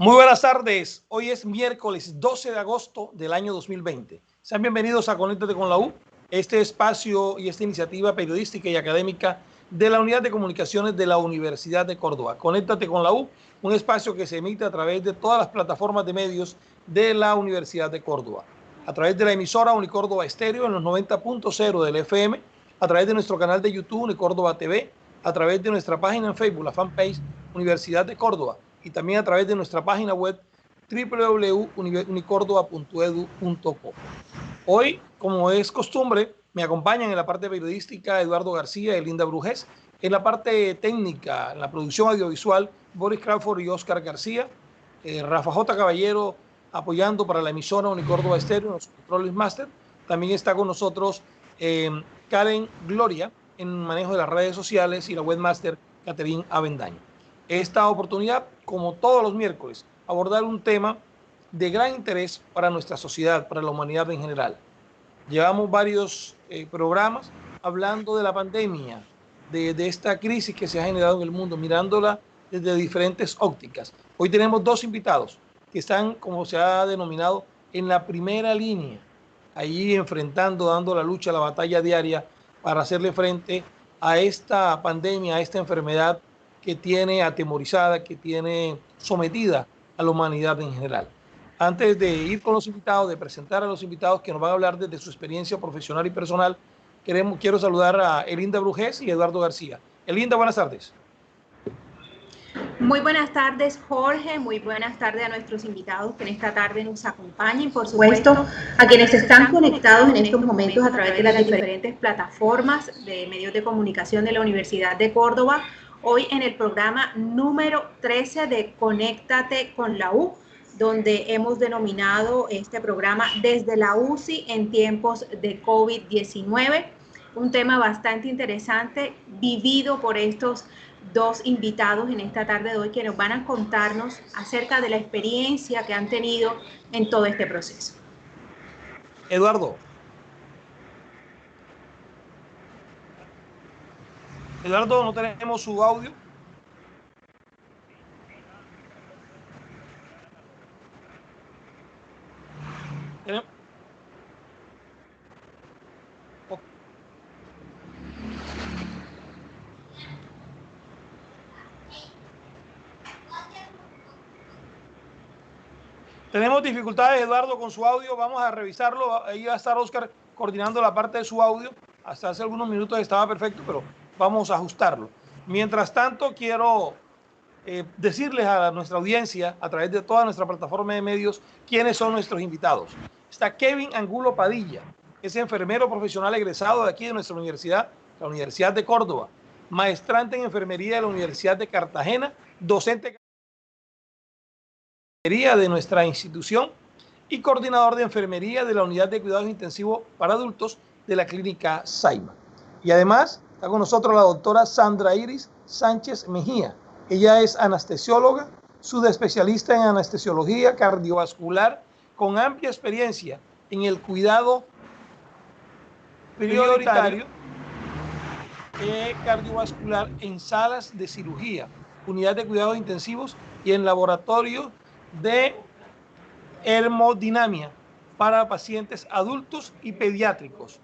Muy buenas tardes. Hoy es miércoles 12 de agosto del año 2020. Sean bienvenidos a Conéctate con la U, este espacio y esta iniciativa periodística y académica de la Unidad de Comunicaciones de la Universidad de Córdoba. Conéctate con la U, un espacio que se emite a través de todas las plataformas de medios de la Universidad de Córdoba. A través de la emisora Unicórdoba Estéreo en los 90.0 del FM, a través de nuestro canal de YouTube Unicórdoba TV, a través de nuestra página en Facebook, la fanpage Universidad de Córdoba, y también a través de nuestra página web www.unicórdoba.edu.co. Hoy, como es costumbre, me acompañan en la parte periodística Eduardo García y Linda Brujés, en la parte técnica, en la producción audiovisual, Boris Crawford y Oscar García, Rafa J. Caballero apoyando para la emisora Unicórdoba Estéreo en los controles máster. También está con nosotros Karen Gloria en manejo de las redes sociales y la webmaster Caterín Avendaño. Esta oportunidad, como todos los miércoles, abordar un tema de gran interés para nuestra sociedad, para la humanidad en general. Llevamos varios programas hablando de la pandemia, de esta crisis que se ha generado en el mundo, mirándola desde diferentes ópticas. Hoy tenemos dos invitados que están, como se ha denominado, en la primera línea, allí enfrentando, dando la lucha, la batalla diaria para hacerle frente a esta pandemia, a esta enfermedad que tiene atemorizada, que tiene sometida a la humanidad en general. Antes de ir con los invitados, de presentar a los invitados que nos van a hablar desde su experiencia profesional y personal, quiero saludar a Elinda Brujés y Eduardo García. Elinda, buenas tardes. Muy buenas tardes, Jorge. Muy buenas tardes a nuestros invitados que en esta tarde nos acompañan. Por supuesto, a quienes están conectados en estos momentos a través de las diferentes plataformas de medios de comunicación de la Universidad de Córdoba. Hoy en el programa número 13 de Conéctate con la U, donde hemos denominado este programa Desde la UCI en tiempos de COVID-19. Un tema bastante interesante, vivido por estos dos invitados en esta tarde de hoy que nos van a contarnos acerca de la experiencia que han tenido en todo este proceso. Eduardo, no tenemos su audio. Tenemos dificultades, Eduardo, con su audio. Vamos a revisarlo. Ahí va a estar Oscar coordinando la parte de su audio. Hasta hace algunos minutos estaba perfecto, pero vamos a ajustarlo. Mientras tanto, quiero decirles a nuestra audiencia, a través de toda nuestra plataforma de medios, quiénes son nuestros invitados. Está Kevin Angulo Padilla, es enfermero profesional egresado de aquí de nuestra universidad, la Universidad de Córdoba, maestrante en enfermería de la Universidad de Cartagena, docente de nuestra institución y coordinador de enfermería de la Unidad de Cuidados Intensivos para Adultos de la Clínica Saima. Y además está con nosotros la doctora Sandra Iris Sánchez Mejía. Ella es anestesióloga, subespecialista en anestesiología cardiovascular, con amplia experiencia en el cuidado prioritario cardiovascular en salas de cirugía, unidad de cuidados intensivos y en laboratorio de hemodinamia para pacientes adultos y pediátricos.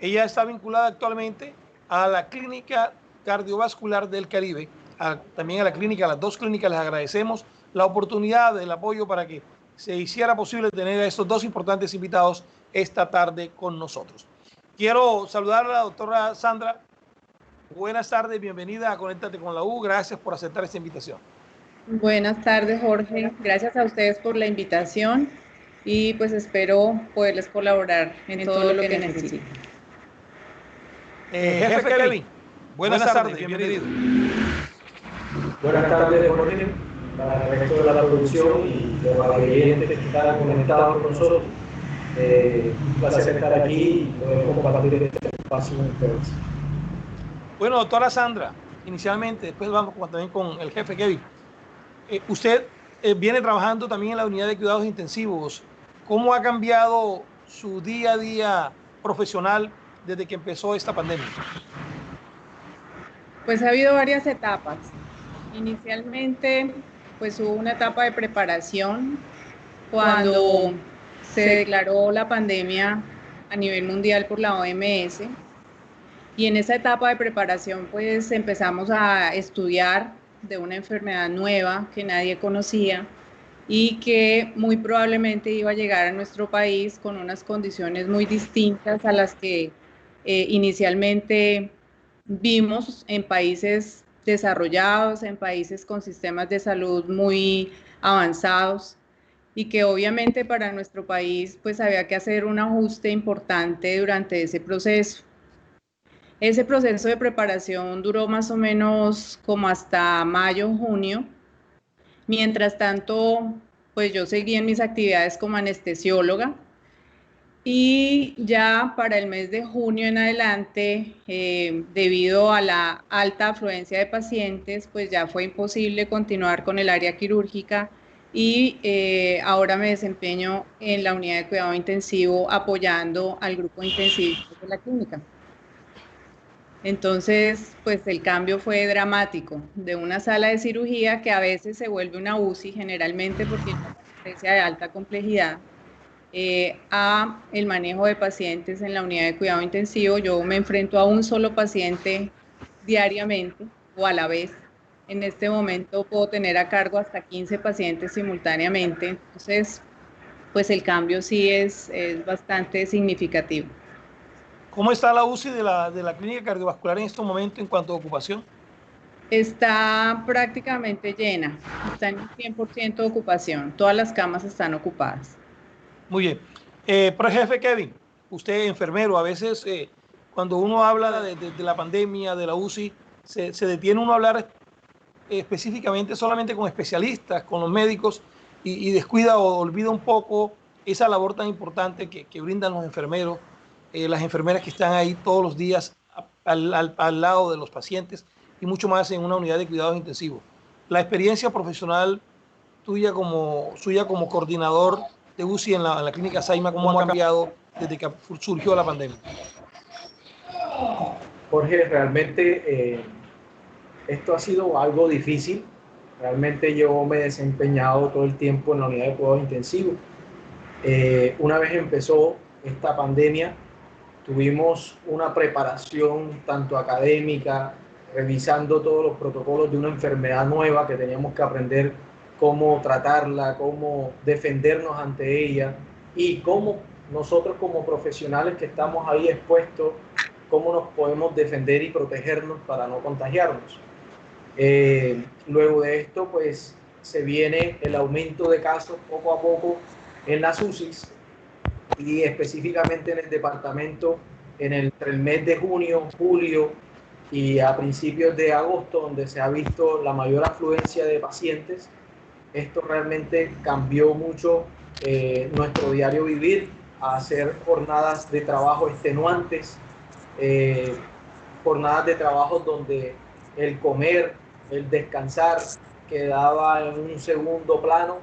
Ella está vinculada actualmente a la Clínica Cardiovascular del Caribe, también a la clínica, a las dos clínicas. Les agradecemos la oportunidad, el apoyo para que se hiciera posible tener a estos dos importantes invitados esta tarde con nosotros. Quiero saludar a la doctora Sandra. Buenas tardes, bienvenida a Conéctate con la U. Gracias por aceptar esta invitación. Buenas tardes, Jorge. Gracias a ustedes por la invitación y pues espero poderles colaborar en todo lo que necesiten. Jefe Kevin, buenas tardes, bienvenido. Buenas tardes, Jorge, para el resto de la producción y de los clientes que están conectados con nosotros. Un placer estar aquí y poder compartir este espacio con ustedes. Bueno, doctora Sandra, inicialmente, después vamos también con el jefe Kevin. Usted viene trabajando también en la unidad de cuidados intensivos. ¿Cómo ha cambiado su día a día profesional desde que empezó esta pandemia? Pues ha habido varias etapas. Inicialmente pues hubo una etapa de preparación cuando se declaró la pandemia a nivel mundial por la OMS. Y en esa etapa de preparación, pues empezamos a estudiar de una enfermedad nueva que nadie conocía y que muy probablemente iba a llegar a nuestro país con unas condiciones muy distintas a las que inicialmente vimos en países desarrollados, en países con sistemas de salud muy avanzados, y que obviamente para nuestro país pues había que hacer un ajuste importante durante ese proceso. Ese proceso de preparación duró más o menos como hasta mayo, junio. Mientras tanto, pues yo seguí en mis actividades como anestesióloga, y ya para el mes de junio en adelante, debido a la alta afluencia de pacientes, pues ya fue imposible continuar con el área quirúrgica, y ahora me desempeño en la unidad de cuidado intensivo apoyando al grupo intensivista de la clínica. Entonces, pues el cambio fue dramático, de una sala de cirugía que a veces se vuelve una UCI, generalmente porque es una anestesia de alta complejidad, a el manejo de pacientes en la unidad de cuidado intensivo. Yo me enfrento a un solo paciente diariamente o a la vez. En este momento puedo tener a cargo hasta 15 pacientes simultáneamente, entonces pues el cambio sí es bastante significativo. ¿Cómo está la UCI de la clínica cardiovascular en estos momentos en cuanto a ocupación? Está prácticamente llena, está en un 100% de ocupación, todas las camas están ocupadas. Muy bien. Jefe Kevin, usted enfermero, a veces cuando uno habla de la pandemia, de la UCI, se detiene uno a hablar específicamente solamente con especialistas, con los médicos, y descuida o olvida un poco esa labor tan importante que brindan los enfermeros, las enfermeras que están ahí todos los días al lado de los pacientes, y mucho más en una unidad de cuidados intensivos. La experiencia profesional suya como coordinador de UCI en la clínica Saima, ¿cómo ha cambiado desde que surgió la pandemia? Jorge, realmente esto ha sido algo difícil. Realmente yo me he desempeñado todo el tiempo en la unidad de cuidados intensivos. Una vez empezó esta pandemia, tuvimos una preparación tanto académica, revisando todos los protocolos de una enfermedad nueva que teníamos que aprender cómo tratarla, cómo defendernos ante ella, y cómo nosotros como profesionales que estamos ahí expuestos, cómo nos podemos defender y protegernos para no contagiarnos. Luego de esto, pues se viene el aumento de casos poco a poco en las UCIs, y específicamente en el departamento entre el mes de junio, julio y a principios de agosto, donde se ha visto la mayor afluencia de pacientes. Esto realmente cambió mucho nuestro diario vivir, a hacer jornadas de trabajo extenuantes, jornadas de trabajo donde el comer, el descansar quedaba en un segundo plano,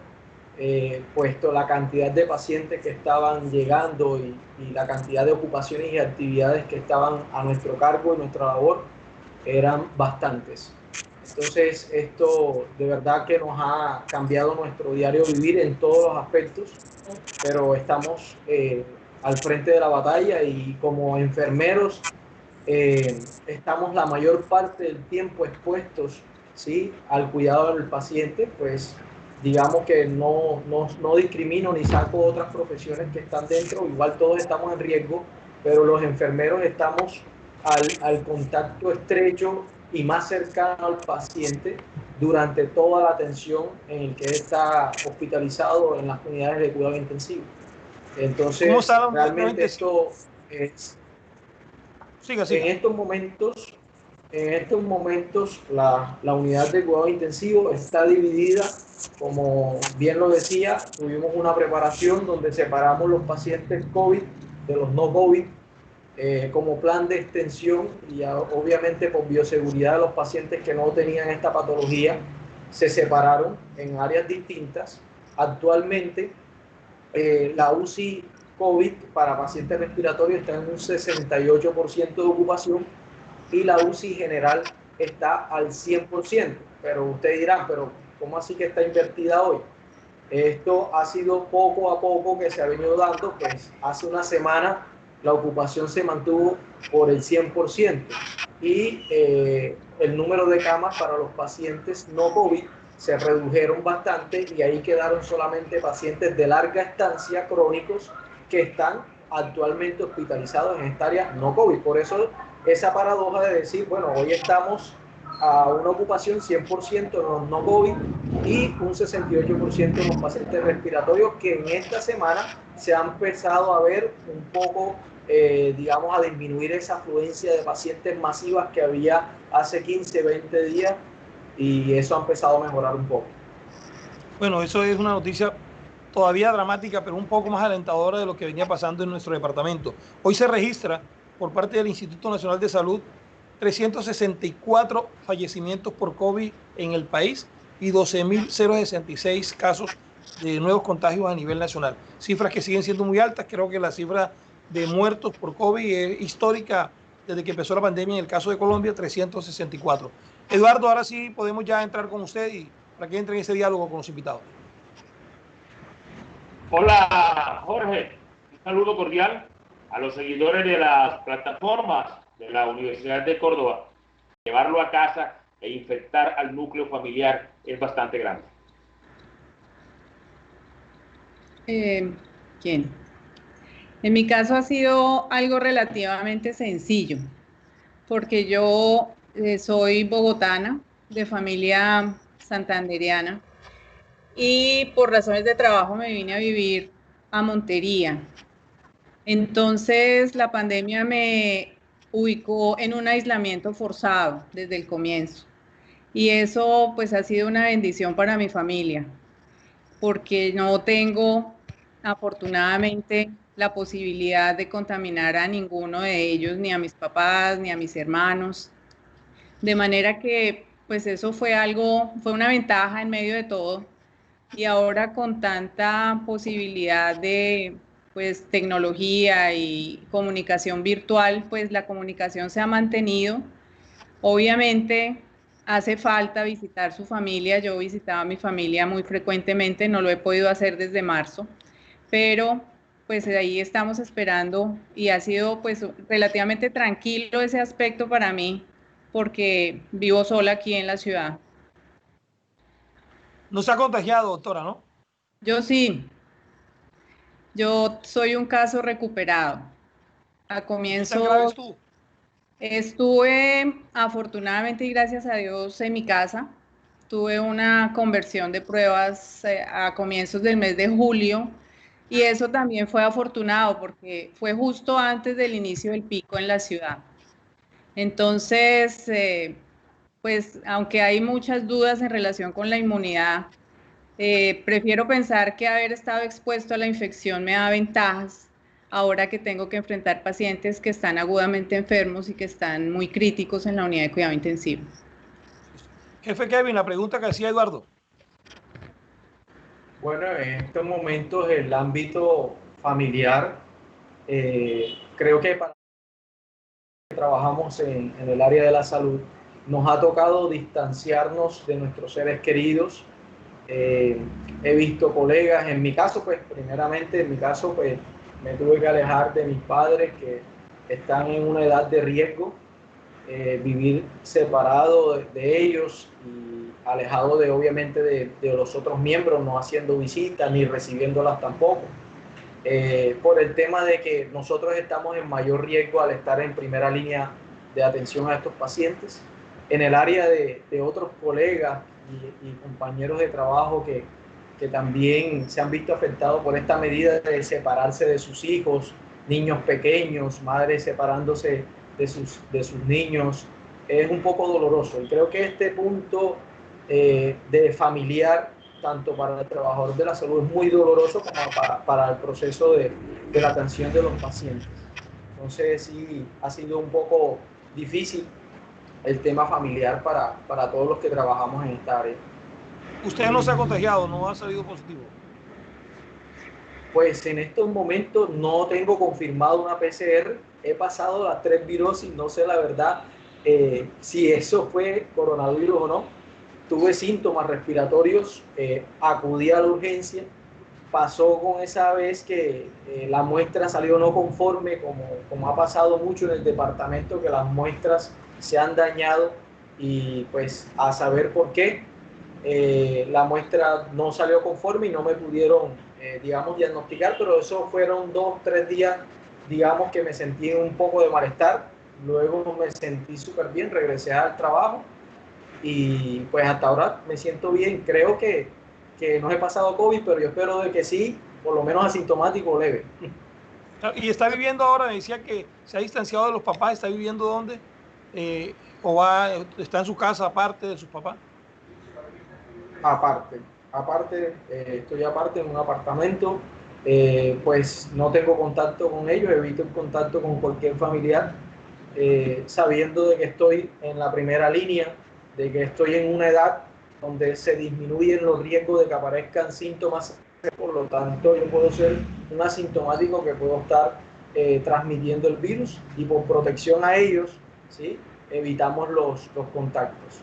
puesto la cantidad de pacientes que estaban llegando y la cantidad de ocupaciones y actividades que estaban a nuestro cargo y nuestra labor eran bastantes. Entonces esto de verdad que nos ha cambiado nuestro diario vivir en todos los aspectos, pero estamos al frente de la batalla, y como enfermeros estamos la mayor parte del tiempo expuestos, ¿sí?, al cuidado del paciente. Pues digamos que no discrimino ni saco otras profesiones que están dentro, igual todos estamos en riesgo, pero los enfermeros estamos al contacto estrecho y más cercano al paciente durante toda la atención en el que está hospitalizado en las unidades de cuidado intensivo. Entonces, realmente esto es... Siga. En estos momentos la unidad de cuidado intensivo está dividida, como bien lo decía. Tuvimos una preparación donde separamos los pacientes COVID de los no COVID, como plan de extensión, y obviamente por bioseguridad los pacientes que no tenían esta patología se separaron en áreas distintas. Actualmente la UCI COVID para pacientes respiratorios está en un 68% de ocupación, y la UCI general está al 100%. Pero ustedes dirán, pero ¿Cómo así que está invertida hoy? Esto ha sido poco a poco que se ha venido dando, pues hace una semana la ocupación se mantuvo por el 100% y el número de camas para los pacientes no COVID se redujeron bastante y ahí quedaron solamente pacientes de larga estancia crónicos que están actualmente hospitalizados en esta área no COVID. Por eso esa paradoja de decir, bueno, hoy estamos a una ocupación 100% en los no COVID y un 68% en los pacientes respiratorios, que en esta semana se ha empezado a ver un poco, digamos, a disminuir esa afluencia de pacientes masivas que había hace 15, 20 días, y eso ha empezado a mejorar un poco. Bueno, eso es una noticia todavía dramática, pero un poco más alentadora de lo que venía pasando en nuestro departamento. Hoy se registra por parte del Instituto Nacional de Salud 364 fallecimientos por COVID en el país y 12.066 casos de nuevos contagios a nivel nacional. Cifras que siguen siendo muy altas. Creo que la cifra de muertos por COVID es histórica desde que empezó la pandemia. En el caso de Colombia, 364. Eduardo, ahora sí podemos ya entrar con usted y para que entre en ese diálogo con los invitados. Hola, Jorge. Un saludo cordial a los seguidores de las plataformas de la Universidad de Córdoba. Llevarlo a casa e infectar al núcleo familiar es bastante grande. ¿Quién? En mi caso ha sido algo relativamente sencillo, porque yo soy bogotana, de familia santandereana, y por razones de trabajo me vine a vivir a Montería. Entonces la pandemia me ubicó en un aislamiento forzado desde el comienzo, y eso pues ha sido una bendición para mi familia, porque no tengo afortunadamente la posibilidad de contaminar a ninguno de ellos, ni a mis papás, ni a mis hermanos. De manera que pues eso fue una ventaja en medio de todo. Y ahora con tanta posibilidad de pues tecnología y comunicación virtual, pues la comunicación se ha mantenido. Obviamente hace falta visitar su familia. Yo visitaba a mi familia muy frecuentemente, no lo he podido hacer desde marzo, pero pues ahí estamos esperando, y ha sido pues relativamente tranquilo ese aspecto para mí, porque vivo sola aquí en la ciudad. No se ha contagiado, doctora, ¿no? Yo sí, yo soy un caso recuperado. A ¿Qué tan grave comienzos estuvo? estuve afortunadamente y gracias a Dios en mi casa. Tuve una conversión de pruebas a comienzos del mes de julio, y eso también fue afortunado porque fue justo antes del inicio del pico en la ciudad. Entonces, pues aunque hay muchas dudas en relación con la inmunidad, prefiero pensar que haber estado expuesto a la infección me da ventajas ahora que tengo que enfrentar pacientes que están agudamente enfermos y que están muy críticos en la unidad de cuidado intensivo. Jefe Kevin, la pregunta que hacía Eduardo. Bueno, en estos momentos el ámbito familiar, creo que para que trabajamos en el área de la salud, nos ha tocado distanciarnos de nuestros seres queridos. He visto colegas, en mi caso, pues primeramente, en mi caso, pues me tuve que alejar de mis padres que están en una edad de riesgo, vivir separado de ellos y alejado de, obviamente, de los otros miembros, no haciendo visitas ni recibiéndolas tampoco. Por el tema de que nosotros estamos en mayor riesgo al estar en primera línea de atención a estos pacientes. En el área de otros colegas y compañeros de trabajo que también se han visto afectados por esta medida de separarse de sus hijos, niños pequeños, madres separándose de sus niños, es un poco doloroso. Y creo que este punto de familiar, tanto para el trabajador de la salud, es muy doloroso como para el proceso de la atención de los pacientes. Entonces sí, ha sido un poco difícil el tema familiar para todos los que trabajamos en esta área. Usted no se ha contagiado, no ha salido positivo. Pues en estos momentos no tengo confirmado una PCR, he pasado las 3 virosis, no sé la verdad si eso fue coronavirus o no, tuve síntomas respiratorios, acudí a la urgencia. Pasó con esa vez que la muestra salió no conforme, como ha pasado mucho en el departamento, que las muestras se han dañado y pues a saber por qué la muestra no salió conforme y no me pudieron, digamos, diagnosticar, pero eso fueron 2-3 días, digamos, que me sentí un poco de malestar. Luego me sentí súper bien, regresé al trabajo y pues hasta ahora me siento bien. Creo que no he pasado COVID, pero yo espero de que sí, por lo menos asintomático o leve. Y está viviendo ahora, me decía que se ha distanciado de los papás, ¿está viviendo dónde? ¿O está en su casa aparte de sus papás? Aparte, estoy aparte en un apartamento, pues no tengo contacto con ellos, evito el contacto con cualquier familiar, sabiendo de que estoy en la primera línea, de que estoy en una edad donde se disminuyen los riesgos de que aparezcan síntomas, por lo tanto yo puedo ser un asintomático que puedo estar transmitiendo el virus y por protección a ellos, ¿sí? Evitamos los contactos.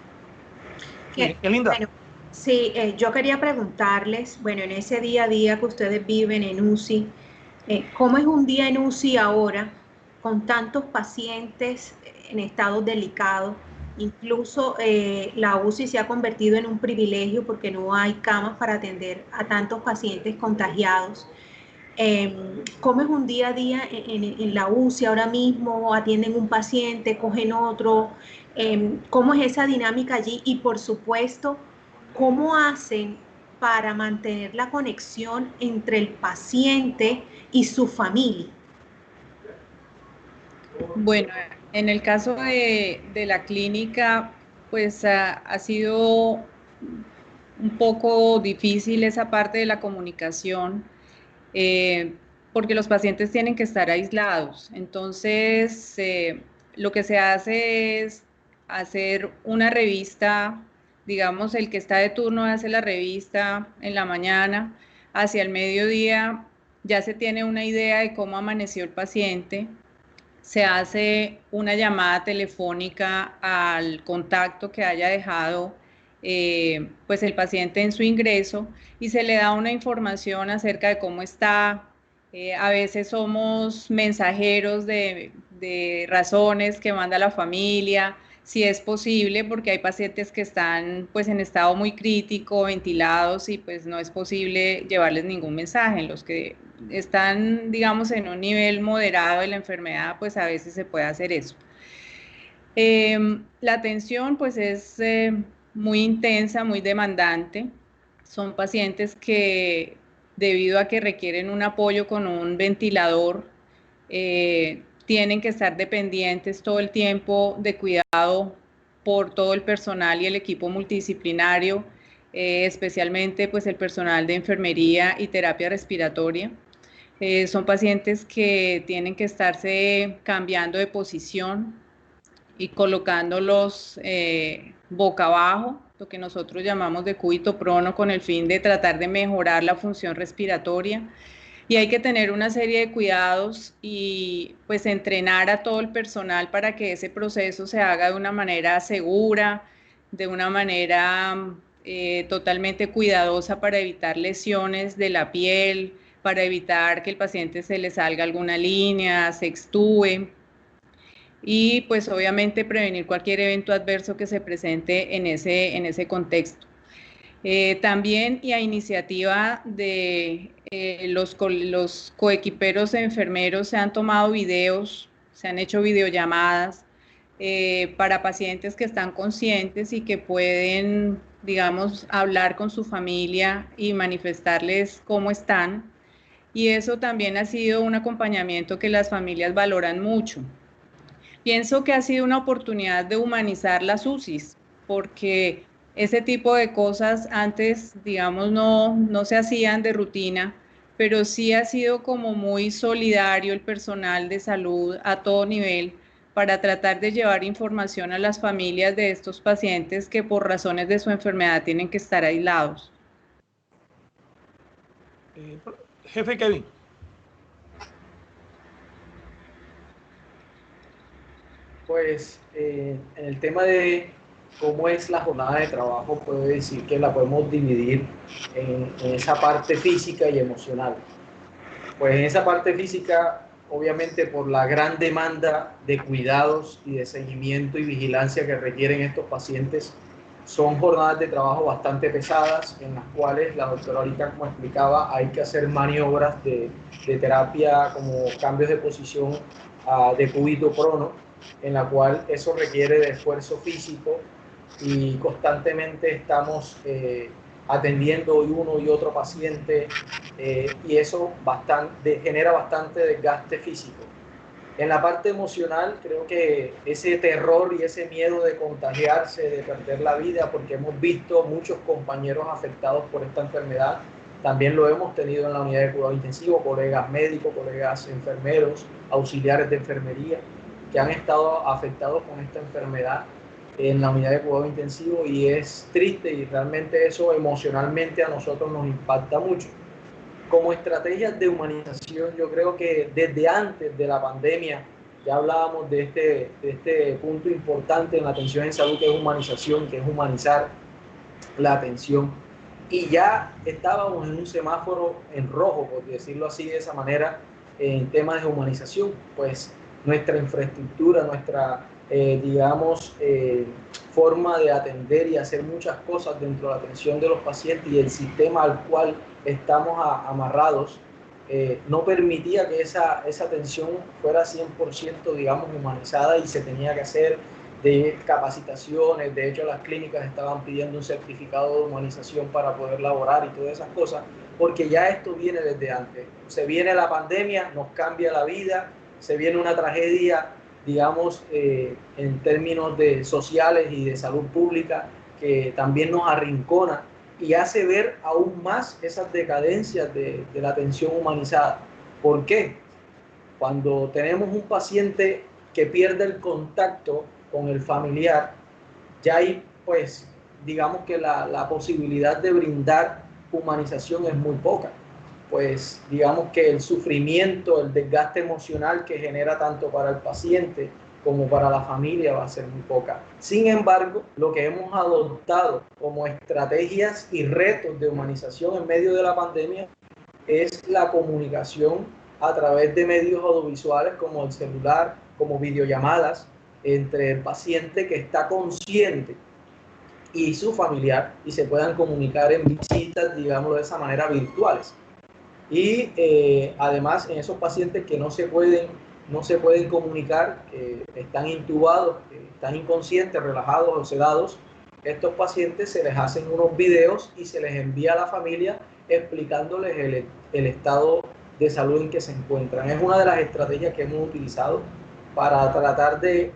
Qué linda. Bueno, sí, yo quería preguntarles, bueno, en ese día a día que ustedes viven en UCI, ¿cómo es un día en UCI ahora con tantos pacientes en estados delicados? Incluso la UCI se ha convertido en un privilegio porque no hay camas para atender a tantos pacientes contagiados. ¿Cómo es un día a día en la UCI ahora mismo? ¿Atienden un paciente, cogen otro? ¿Cómo es esa dinámica allí? Y por supuesto, ¿cómo hacen para mantener la conexión entre el paciente y su familia? Bueno, en el caso de la clínica, pues ha sido un poco difícil esa parte de la comunicación, eh, porque los pacientes tienen que estar aislados. Entonces, lo que se hace es hacer una revista, digamos, el que está de turno hace la revista en la mañana, hacia el mediodía ya se tiene una idea de cómo amaneció el paciente. Se hace una llamada telefónica al contacto que haya dejado pues el paciente en su ingreso y se le da una información acerca de cómo está. A veces somos mensajeros de razones que manda la familia, si es posible, porque hay pacientes que están pues en estado muy crítico, ventilados y pues no es posible llevarles ningún mensaje. En los que están, digamos, en un nivel moderado de la enfermedad, pues a veces se puede hacer eso. La atención pues es muy intensa, muy demandante. Son pacientes que debido a que requieren un apoyo con un ventilador, tienen que estar dependientes todo el tiempo de cuidado por todo el personal y el equipo multidisciplinario, especialmente pues el personal de enfermería y terapia respiratoria. Son pacientes que tienen que estarse cambiando de posición y colocándolos boca abajo, lo que nosotros llamamos de cúbito prono, con el fin de tratar de mejorar la función respiratoria. Y hay que tener una serie de cuidados y pues entrenar a todo el personal para que ese proceso se haga de una manera segura, de una manera totalmente cuidadosa para evitar lesiones de la piel, para evitar que el paciente se le salga alguna línea, se extúe y pues obviamente prevenir cualquier evento adverso que se presente en ese contexto. También y a iniciativa de los coequiperos enfermeros se han tomado videos, se han hecho videollamadas para pacientes que están conscientes y que pueden, digamos, hablar con su familia y manifestarles cómo están. Y eso también ha sido un acompañamiento que las familias valoran mucho. Pienso que ha sido una oportunidad de humanizar las UCIs, porque ese tipo de cosas antes, digamos, no se hacían de rutina, pero sí ha sido como muy solidario el personal de salud a todo nivel para tratar de llevar información a las familias de estos pacientes que por razones de su enfermedad tienen que estar aislados. Jefe Kevin. Pues en el tema de ¿cómo es la jornada de trabajo? Puedo decir que la podemos dividir en esa parte física y emocional. Pues en esa parte física, obviamente por la gran demanda de cuidados y de seguimiento y vigilancia que requieren estos pacientes, son jornadas de trabajo bastante pesadas, en las cuales la doctora ahorita, como explicaba, hay que hacer maniobras de terapia como cambios de posición de cúbito prono, en la cual eso requiere de esfuerzo físico y constantemente estamos atendiendo hoy uno y otro paciente y eso genera bastante desgaste físico. En la parte emocional, creo que ese terror y ese miedo de contagiarse, de perder la vida, porque hemos visto muchos compañeros afectados por esta enfermedad, también lo hemos tenido en la unidad de cuidado intensivo, colegas médicos, colegas enfermeros, auxiliares de enfermería, que han estado afectados con esta enfermedad en la unidad de cuidado intensivo, y es triste y realmente eso emocionalmente a nosotros nos impacta mucho. Como estrategias de humanización, yo creo que desde antes de la pandemia ya hablábamos de este punto importante en la atención en salud, que es humanización, que es humanizar la atención. Y ya estábamos en un semáforo en rojo, por decirlo así de esa manera, en temas de humanización. Pues nuestra infraestructura, nuestra, forma de atender y hacer muchas cosas dentro de la atención de los pacientes y el sistema al cual estamos amarrados, no permitía que esa atención fuera 100%, digamos, humanizada, y se tenía que hacer de capacitaciones. De hecho, las clínicas estaban pidiendo un certificado de humanización para poder laborar y todas esas cosas, porque ya esto viene desde antes. Se viene la pandemia, nos cambia la vida, se viene una tragedia, digamos, en términos de sociales y de salud pública, que también nos arrincona y hace ver aún más esas decadencias de la atención humanizada. ¿Por qué? Cuando tenemos un paciente que pierde el contacto con el familiar, ya hay, pues, digamos que la posibilidad de brindar humanización es muy poca. Pues digamos que el sufrimiento, el desgaste emocional que genera tanto para el paciente como para la familia va a ser muy poca. Sin embargo, lo que hemos adoptado como estrategias y retos de humanización en medio de la pandemia es la comunicación a través de medios audiovisuales como el celular, como videollamadas entre el paciente que está consciente y su familiar, y se puedan comunicar en visitas, digámoslo de esa manera, virtuales. Y además en esos pacientes que no se pueden comunicar, que están intubados, que están inconscientes, relajados o sedados, estos pacientes se les hacen unos videos y se les envía a la familia explicándoles el estado de salud en que se encuentran. Es una de las estrategias que hemos utilizado para tratar de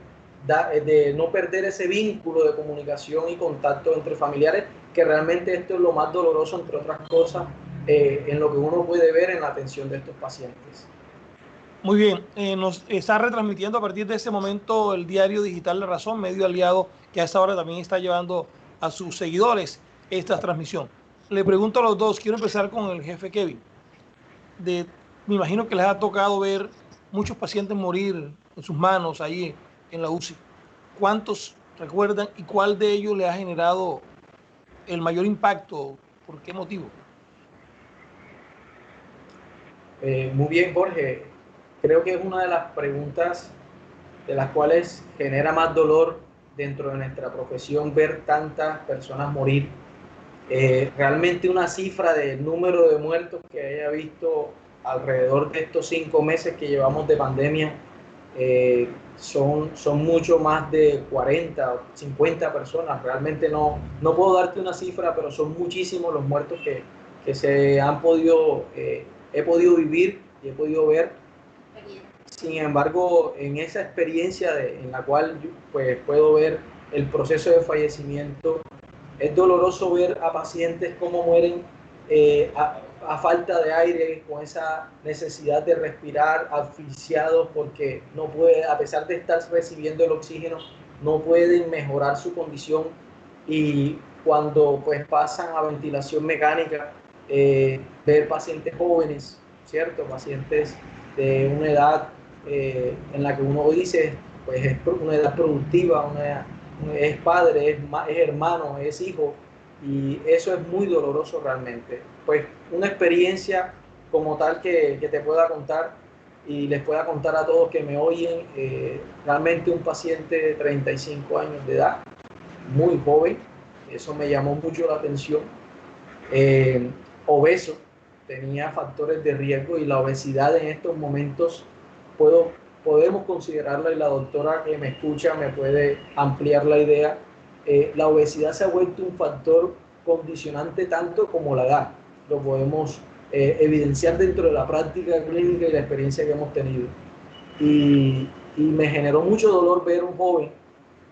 no perder ese vínculo de comunicación y contacto entre familiares, que realmente esto es lo más doloroso, entre otras cosas, en lo que uno puede ver en la atención de estos pacientes. Muy bien, nos está retransmitiendo a partir de este momento el diario digital La Razón, medio aliado que a esta hora también está llevando a sus seguidores esta transmisión. Le pregunto a los dos, quiero empezar con el jefe Kevin. Me imagino que les ha tocado ver muchos pacientes morir en sus manos ahí en la UCI. ¿Cuántos recuerdan y cuál de ellos le ha generado el mayor impacto? ¿Por qué motivo? Muy bien, Jorge. Creo que es una de las preguntas de las cuales genera más dolor dentro de nuestra profesión ver tantas personas morir. Realmente una cifra del número de muertos que haya visto alrededor de estos 5 meses que llevamos de pandemia, son mucho más de 40 o 50 personas. Realmente no puedo darte una cifra, pero son muchísimos los muertos que se han podido, he podido vivir y he podido ver. Sin embargo, en esa experiencia en la cual pues, puedo ver el proceso de fallecimiento, es doloroso ver a pacientes cómo mueren a falta de aire, con esa necesidad de respirar, asfixiados, porque no puede, a pesar de estar recibiendo el oxígeno, no pueden mejorar su condición, y cuando pues pasan a ventilación mecánica, ver pacientes jóvenes, ¿cierto? Pacientes de una edad en la que uno dice, pues es una edad productiva, es padre, es hermano, es hijo, y eso es muy doloroso realmente. Pues una experiencia como tal que te pueda contar y les pueda contar a todos que me oyen, realmente un paciente de 35 años de edad, muy joven, eso me llamó mucho la atención, eh, obeso, tenía factores de riesgo y la obesidad en estos momentos podemos considerarla, y la doctora que me escucha me puede ampliar la idea, la obesidad se ha vuelto un factor condicionante tanto como la edad. Lo podemos evidenciar dentro de la práctica clínica y la experiencia que hemos tenido. Y me generó mucho dolor ver a un joven,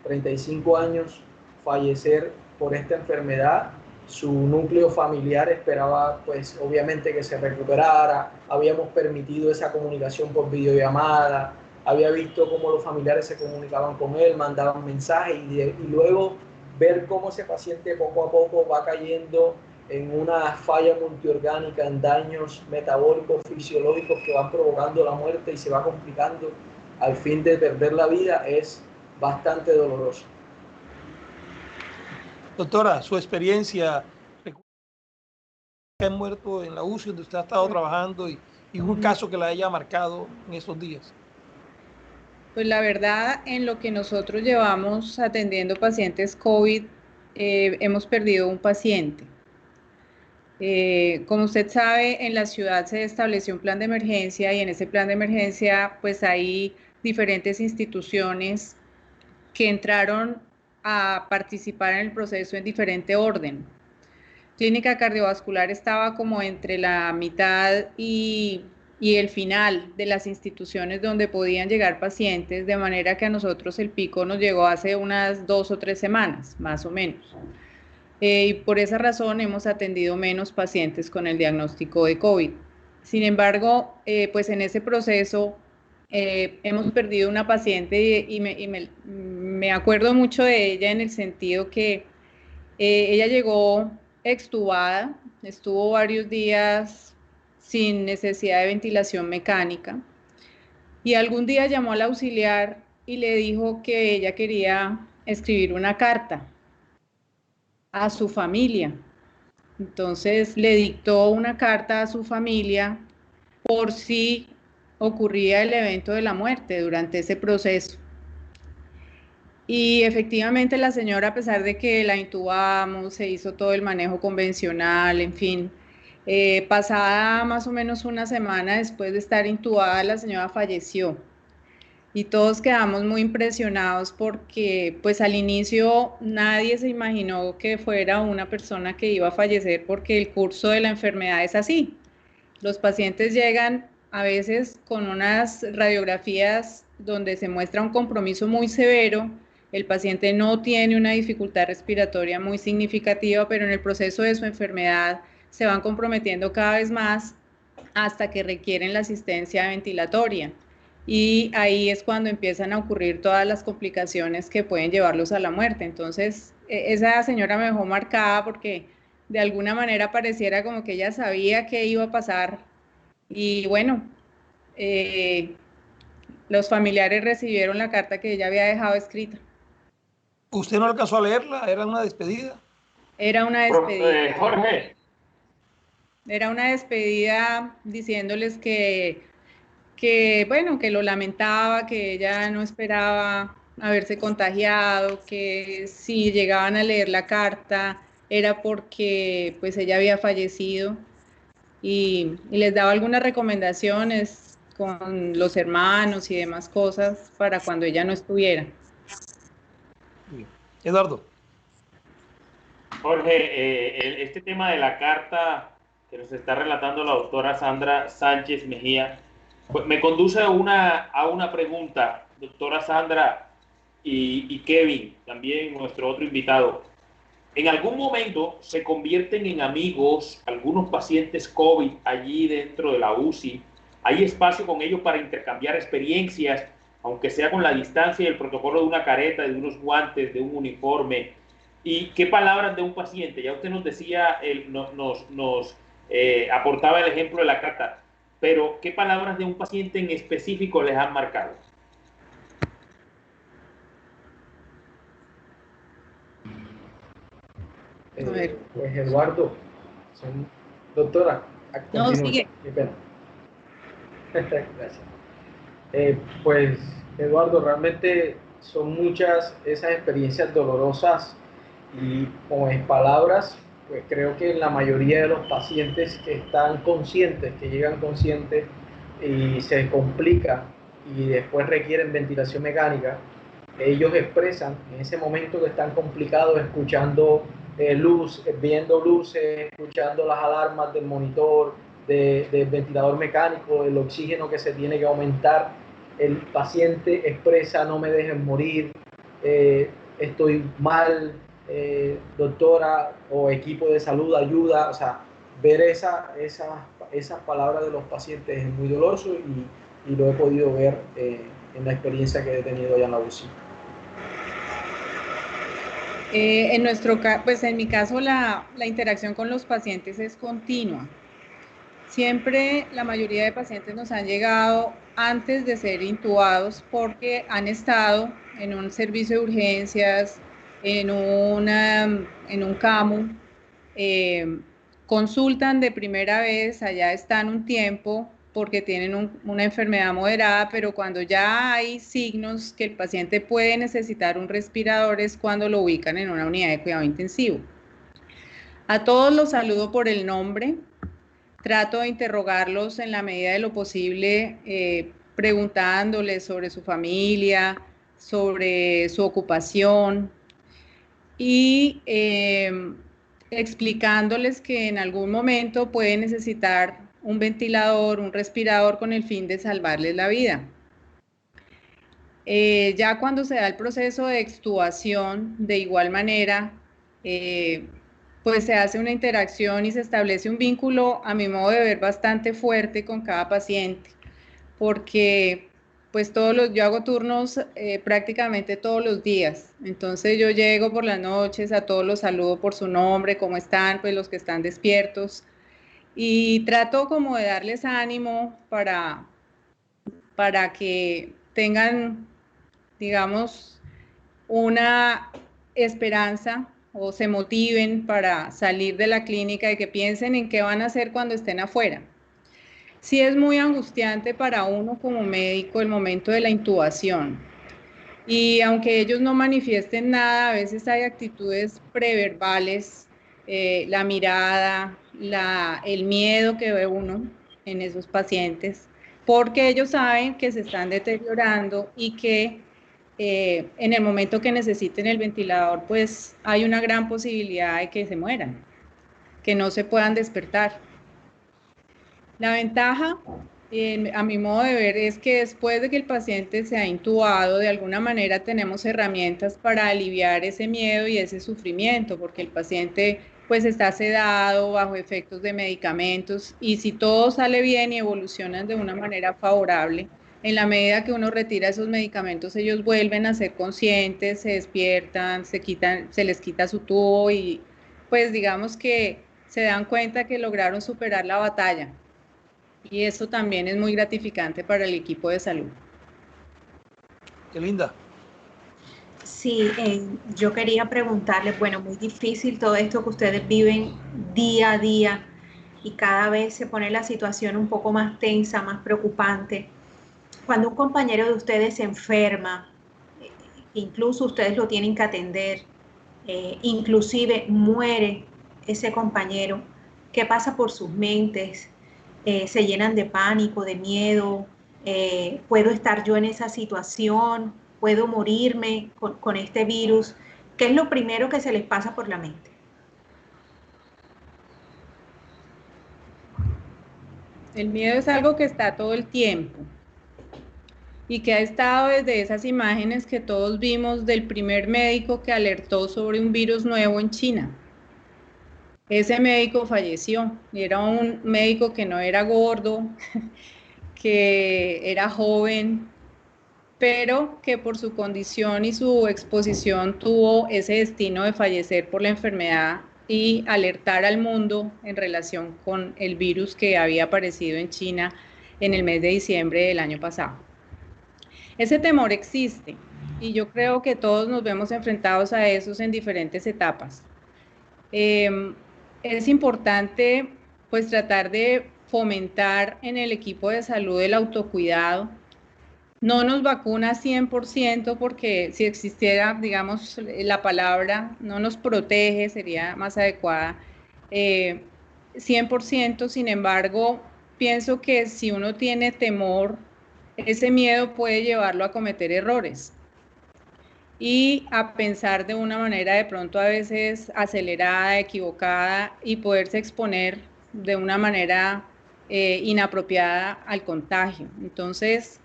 35 años, fallecer por esta enfermedad. Su núcleo familiar esperaba, pues, obviamente que se recuperara. Habíamos permitido esa comunicación por videollamada. Había visto cómo los familiares se comunicaban con él, mandaban mensajes y luego ver cómo ese paciente poco a poco va cayendo en una falla multiorgánica, en daños metabólicos, fisiológicos que van provocando la muerte y se va complicando al fin de perder la vida, es bastante doloroso. Doctora, su experiencia, que ha muerto en la UCI donde usted ha estado trabajando y un caso que la haya marcado en esos días. Pues la verdad, en lo que nosotros llevamos atendiendo pacientes COVID, hemos perdido un paciente. Como usted sabe, en la ciudad se estableció un plan de emergencia y en ese plan de emergencia pues hay diferentes instituciones que entraron a participar en el proceso en diferente orden. Clínica cardiovascular estaba como entre la mitad y el final de las instituciones donde podían llegar pacientes, de manera que a nosotros el pico nos llegó hace unas 2 o 3 semanas, más o menos. Y por esa razón hemos atendido menos pacientes con el diagnóstico de COVID. Sin embargo, pues en ese proceso hemos perdido una paciente y me acuerdo mucho de ella en el sentido que ella llegó extubada, estuvo varios días sin necesidad de ventilación mecánica y algún día llamó al auxiliar y le dijo que ella quería escribir una carta a su familia. Entonces le dictó una carta a su familia por si ocurría el evento de la muerte durante ese proceso. Y efectivamente la señora, a pesar de que la intubamos, se hizo todo el manejo convencional, en fin, pasada más o menos una semana después de estar intubada, la señora falleció. Y todos quedamos muy impresionados porque pues al inicio nadie se imaginó que fuera una persona que iba a fallecer, porque el curso de la enfermedad es así. Los pacientes llegan a veces con unas radiografías donde se muestra un compromiso muy severo, el paciente no tiene una dificultad respiratoria muy significativa, pero en el proceso de su enfermedad se van comprometiendo cada vez más hasta que requieren la asistencia ventilatoria. Y ahí es cuando empiezan a ocurrir todas las complicaciones que pueden llevarlos a la muerte. Entonces, esa señora me dejó marcada porque de alguna manera pareciera como que ella sabía qué iba a pasar. Y bueno, los familiares recibieron la carta que ella había dejado escrita. ¿Usted no alcanzó a leerla? ¿Era una despedida? Era una despedida. Jorge. Era una despedida diciéndoles que bueno, que lo lamentaba, que ella no esperaba haberse contagiado, que si llegaban a leer la carta era porque pues ella había fallecido y les daba algunas recomendaciones con los hermanos y demás cosas para cuando ella no estuviera. Bien. Eduardo. Jorge, este tema de la carta que nos está relatando la doctora Sandra Sánchez Mejía, pues me conduce a una pregunta, doctora Sandra y Kevin, también nuestro otro invitado. ¿En algún momento se convierten en amigos algunos pacientes COVID allí dentro de la UCI? ¿Hay espacio con ellos para intercambiar experiencias, aunque sea con la distancia y el protocolo de una careta, de unos guantes, de un uniforme? ¿Y qué palabras de un paciente? Ya usted nos decía, nos aportaba el ejemplo de la carta, pero ¿qué palabras de un paciente en específico les han marcado? Pues Eduardo, doctora, no, continúe. sigue. Qué pena. Gracias. Pues Eduardo, realmente son muchas esas experiencias dolorosas y con mis palabras, pues creo que la mayoría de los pacientes que están conscientes, que llegan conscientes y se complica y después requieren ventilación mecánica, ellos expresan en ese momento que están complicados, escuchando viendo luces, escuchando las alarmas del monitor, del ventilador mecánico, el oxígeno que se tiene que aumentar. El paciente expresa: no me dejen morir, estoy mal, doctora o equipo de salud, ayuda. O sea, ver esas palabras de los pacientes es muy doloroso y lo he podido ver en la experiencia que he tenido allá en la UCI. Pues en mi caso la interacción con los pacientes es continua. Siempre la mayoría de pacientes nos han llegado antes de ser intubados porque han estado en un servicio de urgencias, en un CAMU, consultan de primera vez, allá están un tiempo porque tienen una enfermedad moderada, pero cuando ya hay signos que el paciente puede necesitar un respirador es cuando lo ubican en una unidad de cuidado intensivo. A todos los saludo por el nombre, trato de interrogarlos en la medida de lo posible, preguntándoles sobre su familia, sobre su ocupación y explicándoles que en algún momento pueden necesitar un ventilador, un respirador con el fin de salvarles la vida. Ya cuando se da el proceso de extubación, de igual manera, pues se hace una interacción y se establece un vínculo, a mi modo de ver, bastante fuerte con cada paciente, porque pues yo hago turnos prácticamente todos los días, entonces yo llego por las noches, a todos los saludo por su nombre, cómo están, pues los que están despiertos, y trato como de darles ánimo para que tengan, digamos, una esperanza o se motiven para salir de la clínica y que piensen en qué van a hacer cuando estén afuera. Sí es muy angustiante para uno como médico el momento de la intubación y aunque ellos no manifiesten nada, a veces hay actitudes preverbales, la mirada, el miedo que ve uno en esos pacientes, porque ellos saben que se están deteriorando y que en el momento que necesiten el ventilador, pues hay una gran posibilidad de que se mueran, que no se puedan despertar. La ventaja, a mi modo de ver, es que después de que el paciente se ha intubado, de alguna manera tenemos herramientas para aliviar ese miedo y ese sufrimiento, porque el paciente pues está sedado, bajo efectos de medicamentos, y si todo sale bien y evolucionan de una manera favorable, en la medida que uno retira esos medicamentos, ellos vuelven a ser conscientes, se despiertan, se les quita su tubo y pues digamos que se dan cuenta que lograron superar la batalla. Y eso también es muy gratificante para el equipo de salud. Qué linda. Sí, yo quería preguntarles, bueno, muy difícil todo esto que ustedes viven día a día y cada vez se pone la situación un poco más tensa, más preocupante. Cuando un compañero de ustedes se enferma, incluso ustedes lo tienen que atender, inclusive muere ese compañero, ¿qué pasa por sus mentes? Se llenan de pánico, de miedo, ¿puedo estar yo en esa situación? ¿Puedo morirme con este virus? ¿Qué es lo primero que se les pasa por la mente? El miedo es algo que está todo el tiempo y que ha estado desde esas imágenes que todos vimos del primer médico que alertó sobre un virus nuevo en China. Ese médico falleció, era un médico que no era gordo, que era joven, pero que por su condición y su exposición tuvo ese destino de fallecer por la enfermedad y alertar al mundo en relación con el virus que había aparecido en China en el mes de diciembre del año pasado. Ese temor existe y yo creo que todos nos vemos enfrentados a esos en diferentes etapas. Es importante pues tratar de fomentar en el equipo de salud el autocuidado. No nos vacuna 100% porque si existiera, digamos, la palabra no nos protege, sería más adecuada. 100%, sin embargo, pienso que si uno tiene temor, ese miedo puede llevarlo a cometer errores y a pensar de una manera de pronto a veces acelerada, equivocada y poderse exponer de una manera inapropiada al contagio. Entonces,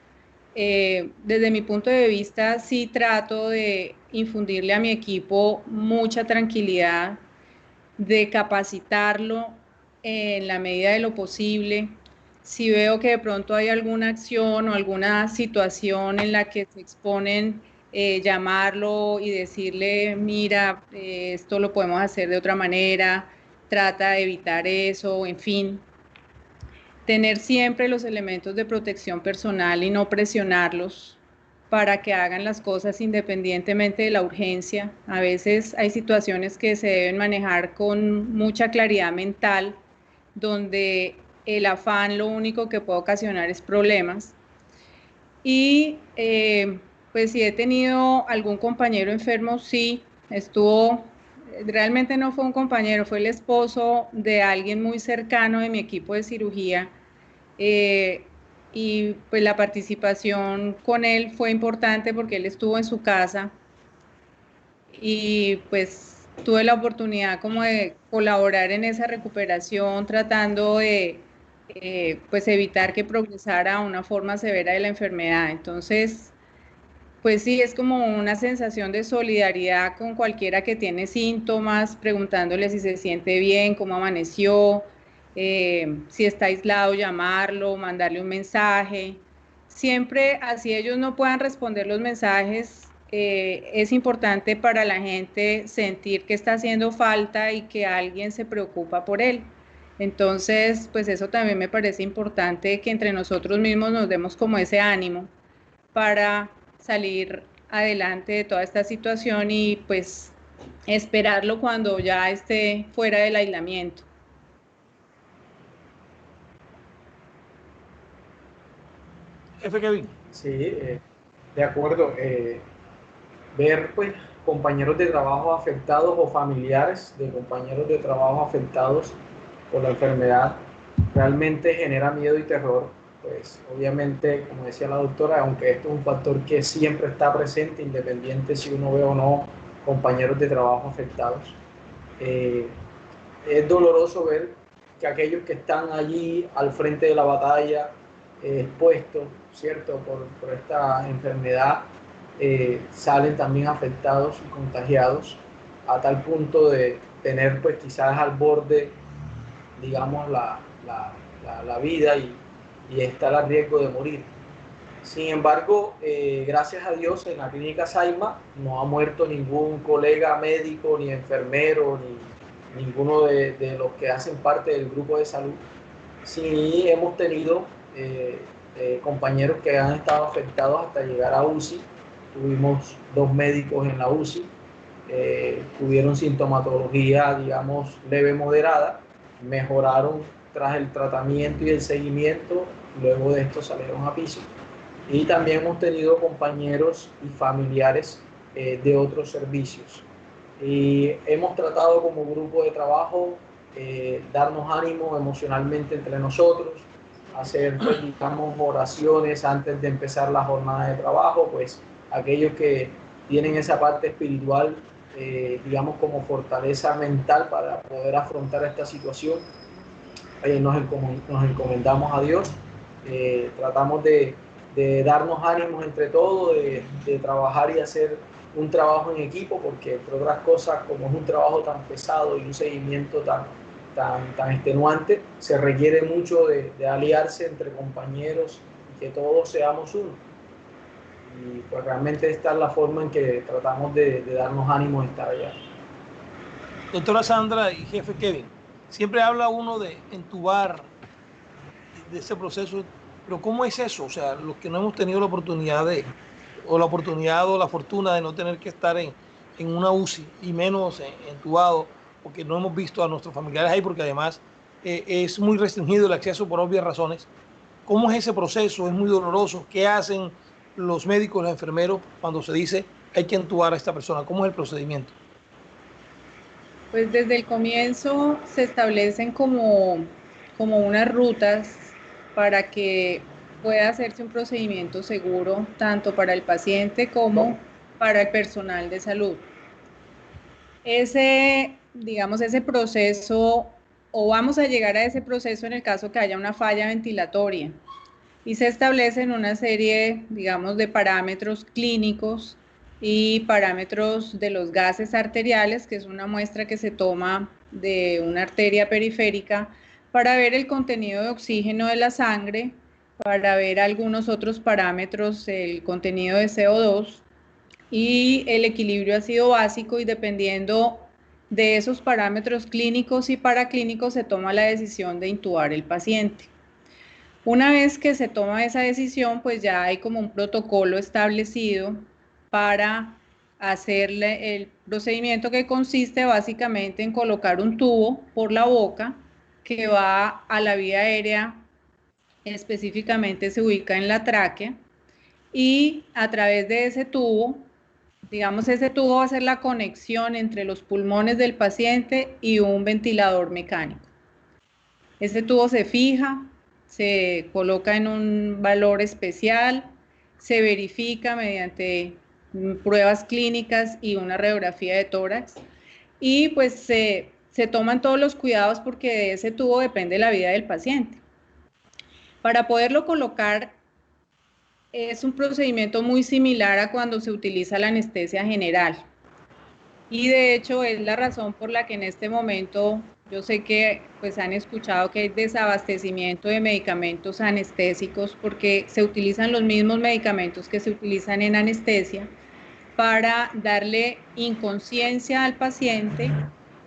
desde mi punto de vista, sí trato de infundirle a mi equipo mucha tranquilidad, de capacitarlo en la medida de lo posible. Si veo que de pronto hay alguna acción o alguna situación en la que se exponen, llamarlo y decirle, mira, esto lo podemos hacer de otra manera, trata de evitar eso, en fin. Tener siempre los elementos de protección personal y no presionarlos para que hagan las cosas independientemente de la urgencia. A veces hay situaciones que se deben manejar con mucha claridad mental, donde el afán lo único que puede ocasionar es problemas. Y pues si he tenido algún compañero enfermo, sí, realmente no fue un compañero, fue el esposo de alguien muy cercano de mi equipo de cirugía. Y pues la participación con él fue importante porque él estuvo en su casa y pues tuve la oportunidad como de colaborar en esa recuperación tratando de pues evitar que progresara a una forma severa de la enfermedad. Entonces, pues sí, es como una sensación de solidaridad con cualquiera que tiene síntomas, preguntándole si se siente bien, cómo amaneció, si está aislado, llamarlo, mandarle un mensaje. Siempre, así ellos no puedan responder los mensajes, es importante para la gente sentir que está haciendo falta y que alguien se preocupa por él. Entonces, pues eso también me parece importante que entre nosotros mismos nos demos como ese ánimo para salir adelante de toda esta situación y pues esperarlo cuando ya esté fuera del aislamiento. Jefe Kevin. Sí, de acuerdo. Ver pues compañeros de trabajo afectados o familiares de compañeros de trabajo afectados por la enfermedad realmente genera miedo y terror. Pues obviamente, como decía la doctora, aunque esto es un factor que siempre está presente, independiente si uno ve o no compañeros de trabajo afectados, es doloroso ver que aquellos que están allí al frente de la batalla, expuestos, ¿cierto?, por esta enfermedad, salen también afectados y contagiados a tal punto de tener pues quizás al borde, digamos, la vida y estar a riesgo de morir. Sin embargo, gracias a Dios en la clínica Saima no ha muerto ningún colega médico, ni enfermero, ni ninguno de los que hacen parte del grupo de salud. Sí hemos tenido compañeros que han estado afectados hasta llegar a UCI. Tuvimos 2 médicos en la UCI, tuvieron sintomatología, digamos, leve moderada, mejoraron tras el tratamiento y el seguimiento, luego de esto salieron a piso. Y también hemos tenido compañeros y familiares de otros servicios. Y hemos tratado como grupo de trabajo darnos ánimo emocionalmente entre nosotros, hacer, pues, digamos, oraciones antes de empezar la jornada de trabajo, pues aquellos que tienen esa parte espiritual, digamos, como fortaleza mental para poder afrontar esta situación, nos encomendamos a Dios, tratamos de darnos ánimos entre todos, de trabajar y hacer un trabajo en equipo, porque entre otras cosas, como es un trabajo tan pesado y un seguimiento tan extenuante, se requiere mucho de aliarse entre compañeros y que todos seamos uno. Y pues realmente esta es la forma en que tratamos de darnos ánimos de estar allá. Doctora Sandra y jefe Kevin, siempre habla uno de entubar, de ese proceso, pero ¿cómo es eso? O sea, los que no hemos tenido la oportunidad o la fortuna de no tener que estar en una UCI y menos entubado porque no hemos visto a nuestros familiares ahí, porque además es muy restringido el acceso por obvias razones. ¿Cómo es ese proceso? ¿Es muy doloroso? ¿Qué hacen los médicos, los enfermeros cuando se dice hay que entubar a esta persona? ¿Cómo es el procedimiento? Pues desde el comienzo se establecen como unas rutas para que pueda hacerse un procedimiento seguro tanto para el paciente como para el personal de salud. Digamos, ese proceso, o vamos a llegar a ese proceso en el caso que haya una falla ventilatoria, y se establecen una serie, digamos, de parámetros clínicos y parámetros de los gases arteriales, que es una muestra que se toma de una arteria periférica para ver el contenido de oxígeno de la sangre, para ver algunos otros parámetros, el contenido de CO2 y el equilibrio ácido básico, y dependiendo de esos parámetros clínicos y paraclínicos se toma la decisión de intubar el paciente. Una vez que se toma esa decisión, pues ya hay como un protocolo establecido para hacerle el procedimiento, que consiste básicamente en colocar un tubo por la boca que va a la vía aérea, específicamente se ubica en la tráquea, y a través de ese tubo, digamos, ese tubo va a ser la conexión entre los pulmones del paciente y un ventilador mecánico. Ese tubo se fija, se coloca en un valor especial, se verifica mediante pruebas clínicas y una radiografía de tórax, y pues se toman todos los cuidados porque de ese tubo depende la vida del paciente. Para poderlo colocar es un procedimiento muy similar a cuando se utiliza la anestesia general, y de hecho es la razón por la que en este momento yo sé que pues han escuchado que hay desabastecimiento de medicamentos anestésicos, porque se utilizan los mismos medicamentos que se utilizan en anestesia para darle inconsciencia al paciente,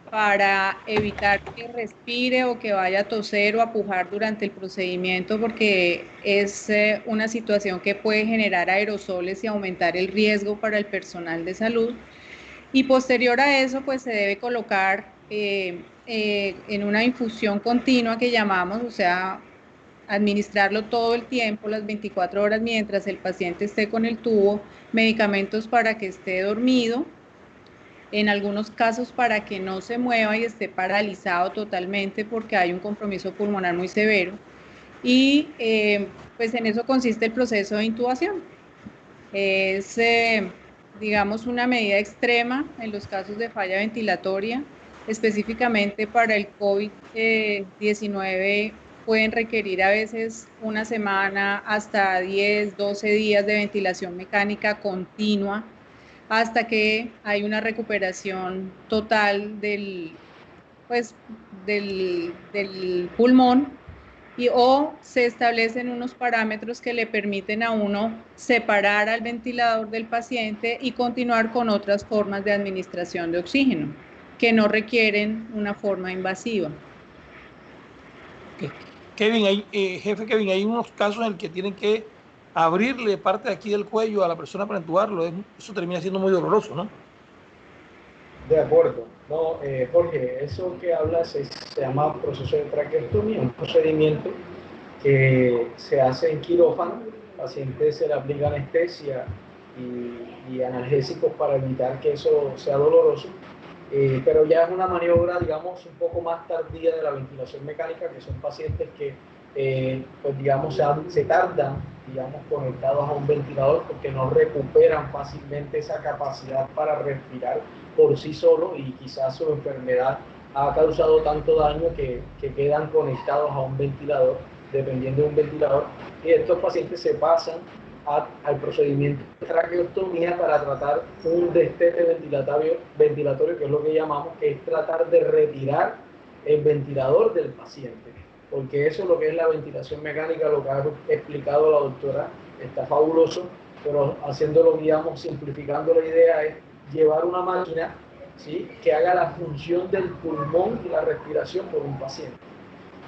para evitar que respire o que vaya a toser o a pujar durante el procedimiento, porque es una situación que puede generar aerosoles y aumentar el riesgo para el personal de salud. Y posterior a eso, pues se debe colocar en una infusión continua que llamamos, o sea, administrarlo todo el tiempo, las 24 horas mientras el paciente esté con el tubo, medicamentos para que esté dormido, en algunos casos para que no se mueva y esté paralizado totalmente porque hay un compromiso pulmonar muy severo, y pues en eso consiste el proceso de intubación. Es digamos, una medida extrema en los casos de falla ventilatoria, específicamente para el COVID-19 pueden requerir a veces una semana hasta 10, 12 días de ventilación mecánica continua hasta que hay una recuperación total del pulmón, o se establecen unos parámetros que le permiten a uno separar al ventilador del paciente y continuar con otras formas de administración de oxígeno que no requieren una forma invasiva. Kevin, jefe Kevin, hay unos casos en el que tienen que abrirle parte de aquí del cuello a la persona para entubarlo. Eso termina siendo muy doloroso, ¿no? De acuerdo. No, Jorge, eso que hablas se llama proceso de traqueostomía, un procedimiento que se hace en quirófano. Al paciente se le aplica anestesia y analgésicos para evitar que eso sea doloroso, pero ya es una maniobra, digamos, un poco más tardía de la ventilación mecánica, que son pacientes que, pues digamos, se tardan, digamos, conectados a un ventilador porque no recuperan fácilmente esa capacidad para respirar por sí solo, y quizás su enfermedad ha causado tanto daño que quedan conectados a un ventilador, dependiendo de un ventilador, y estos pacientes se pasan al procedimiento de traqueostomía para tratar un destete ventilatorio, que es lo que llamamos, que es tratar de retirar el ventilador del paciente, porque eso es lo que es la ventilación mecánica. Lo que ha explicado la doctora está fabuloso, pero haciéndolo, digamos, simplificando la idea, es llevar una máquina, ¿sí?, que haga la función del pulmón y la respiración por un paciente.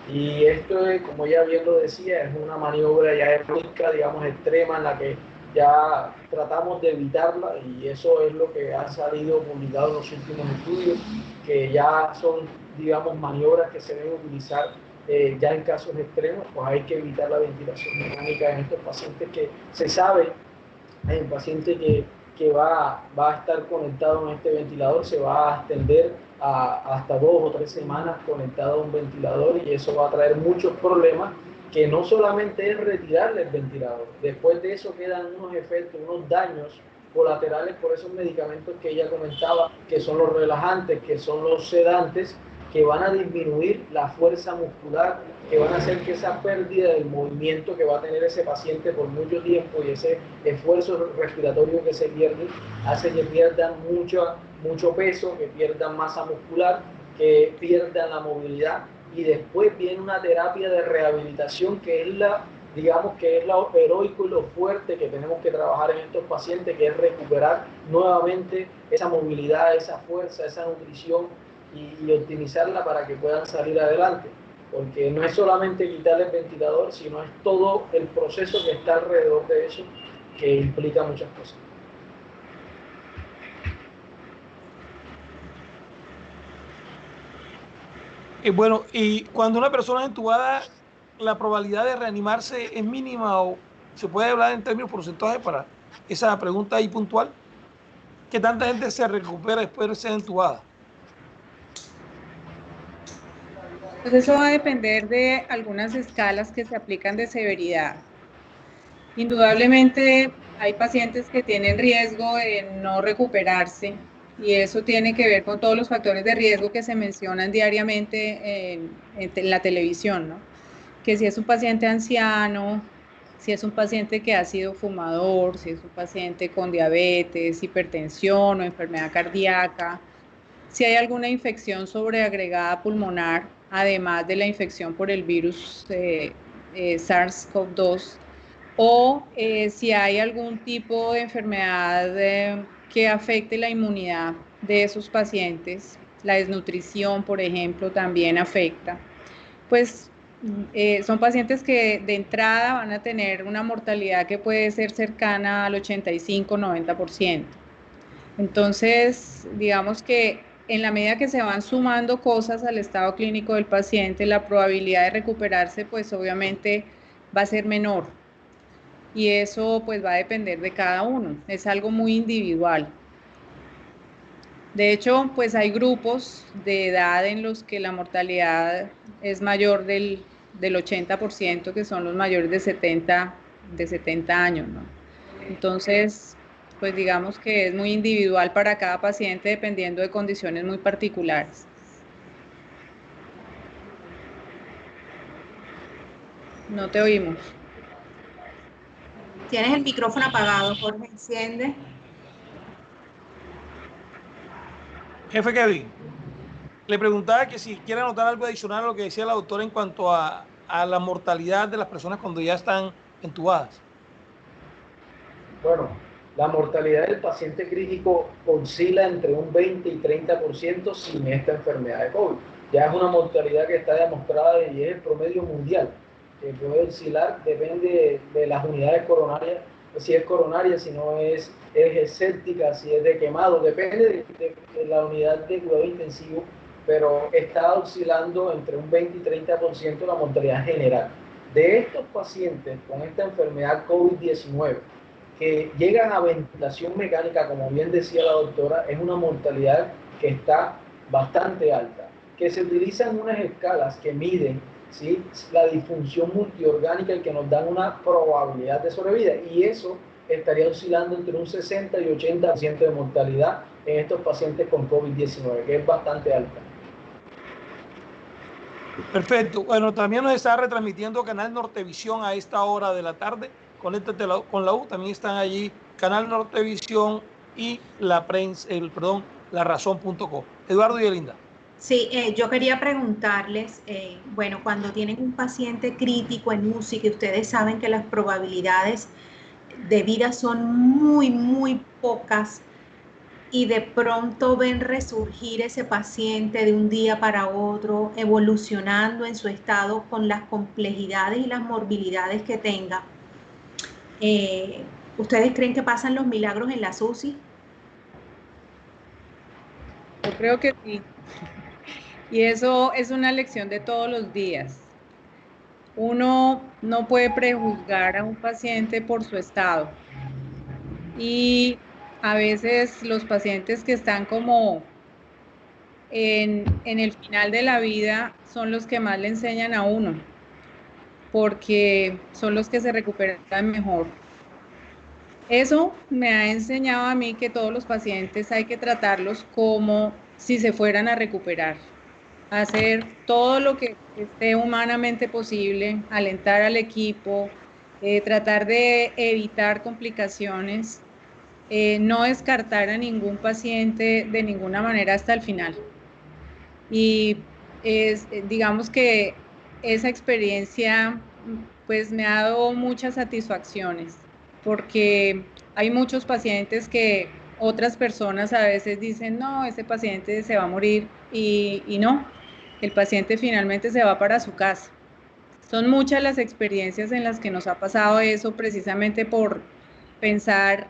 Y esto es, como ya bien lo decía, es una maniobra ya heroica, digamos, extrema, en la que ya tratamos de evitarla y eso es lo que ha salido publicado en los últimos estudios, que ya son, digamos, maniobras que se deben utilizar ya en casos extremos, pues hay que evitar la ventilación mecánica en estos pacientes que se sabe, hay un paciente que va a estar conectado en este ventilador, se va a extender hasta 2 o 3 semanas conectado a un ventilador y eso va a traer muchos problemas, que no solamente es retirarle el ventilador, después de eso quedan unos efectos, unos daños colaterales por esos medicamentos que ella comentaba, que son los relajantes, que son los sedantes, que van a disminuir la fuerza muscular, que van a hacer que esa pérdida del movimiento que va a tener ese paciente por mucho tiempo y ese esfuerzo respiratorio que se pierde, hace que pierdan mucho peso, que pierdan masa muscular, que pierdan la movilidad, y después viene una terapia de rehabilitación que es digamos que es lo heroico y lo fuerte que tenemos que trabajar en estos pacientes, que es recuperar nuevamente esa movilidad, esa fuerza, esa nutrición y optimizarla para que puedan salir adelante. Porque no es solamente quitar el ventilador, sino es todo el proceso que está alrededor de eso, que implica muchas cosas. Bueno, y cuando una persona es entubada, ¿la probabilidad de reanimarse es mínima o se puede hablar en términos porcentajes para esa pregunta ahí puntual? ¿Qué tanta gente se recupera después de ser entubada? Pues eso va a depender de algunas escalas que se aplican de severidad. Indudablemente hay pacientes que tienen riesgo de no recuperarse y eso tiene que ver con todos los factores de riesgo que se mencionan diariamente en la televisión, ¿no? Que si es un paciente anciano, si es un paciente que ha sido fumador, si es un paciente con diabetes, hipertensión o enfermedad cardíaca, si hay alguna infección sobreagregada pulmonar, además de la infección por el virus SARS-CoV-2, o si hay algún tipo de enfermedad que afecte la inmunidad de esos pacientes, la desnutrición, por ejemplo, también afecta, pues son pacientes que de entrada van a tener una mortalidad que puede ser cercana al 85-90%. Entonces, digamos que en la medida que se van sumando cosas al estado clínico del paciente, la probabilidad de recuperarse, pues obviamente va a ser menor. Y eso pues va a depender de cada uno, es algo muy individual. De hecho, pues hay grupos de edad en los que la mortalidad es mayor del 80%, que son los mayores de 70 años, ¿no? Entonces, pues digamos que es muy individual para cada paciente dependiendo de condiciones muy particulares. No te oímos. Tienes el micrófono apagado, Jorge, enciende. Jefe Kevin, le preguntaba que si quiere anotar algo adicional a lo que decía la doctora en cuanto a la mortalidad de las personas cuando ya están entubadas. Bueno, la mortalidad del paciente crítico oscila entre un 20 y 30% sin esta enfermedad de COVID. Ya es una mortalidad que está demostrada y es el promedio mundial, que puede oscilar, depende de las unidades coronarias, si es coronaria, si no es escéptica, si es de quemado, depende de la unidad de cuidado intensivo, pero está oscilando entre un 20 y 30% la mortalidad general. De estos pacientes con esta enfermedad COVID-19, que llegan a ventilación mecánica, como bien decía la doctora, es una mortalidad que está bastante alta, que se utilizan unas escalas que miden, ¿sí?, la disfunción multiorgánica y que nos dan una probabilidad de sobrevida, y eso estaría oscilando entre un 60 y 80% de mortalidad en estos pacientes con COVID-19, que es bastante alta. Perfecto. Bueno, también nos está retransmitiendo Canal Nortevisión a esta hora de la tarde. Conéctate con la U, también están allí Canal Nortevisión y la prensa, larazón.co. Eduardo y Elinda. Sí, yo quería preguntarles, bueno, cuando tienen un paciente crítico en UCI, que ustedes saben que las probabilidades de vida son muy, muy pocas, y de pronto ven resurgir ese paciente de un día para otro, evolucionando en su estado con las complejidades y las morbilidades que tenga. ¿Ustedes creen que pasan los milagros en las UCI? Yo creo que sí. Y eso es una lección de todos los días. Uno no puede prejuzgar a un paciente por su estado. Y a veces los pacientes que están como en el final de la vida son los que más le enseñan a uno, porque son los que se recuperan mejor. Eso me ha enseñado a mí que todos los pacientes hay que tratarlos como si se fueran a recuperar, hacer todo lo que esté humanamente posible, alentar al equipo, tratar de evitar complicaciones, no descartar a ningún paciente de ninguna manera hasta el final. Y digamos que esa experiencia pues me ha dado muchas satisfacciones, porque hay muchos pacientes que otras personas a veces dicen, no, ese paciente se va a morir, y no, el paciente finalmente se va para su casa. Son muchas las experiencias en las que nos ha pasado eso, precisamente por pensar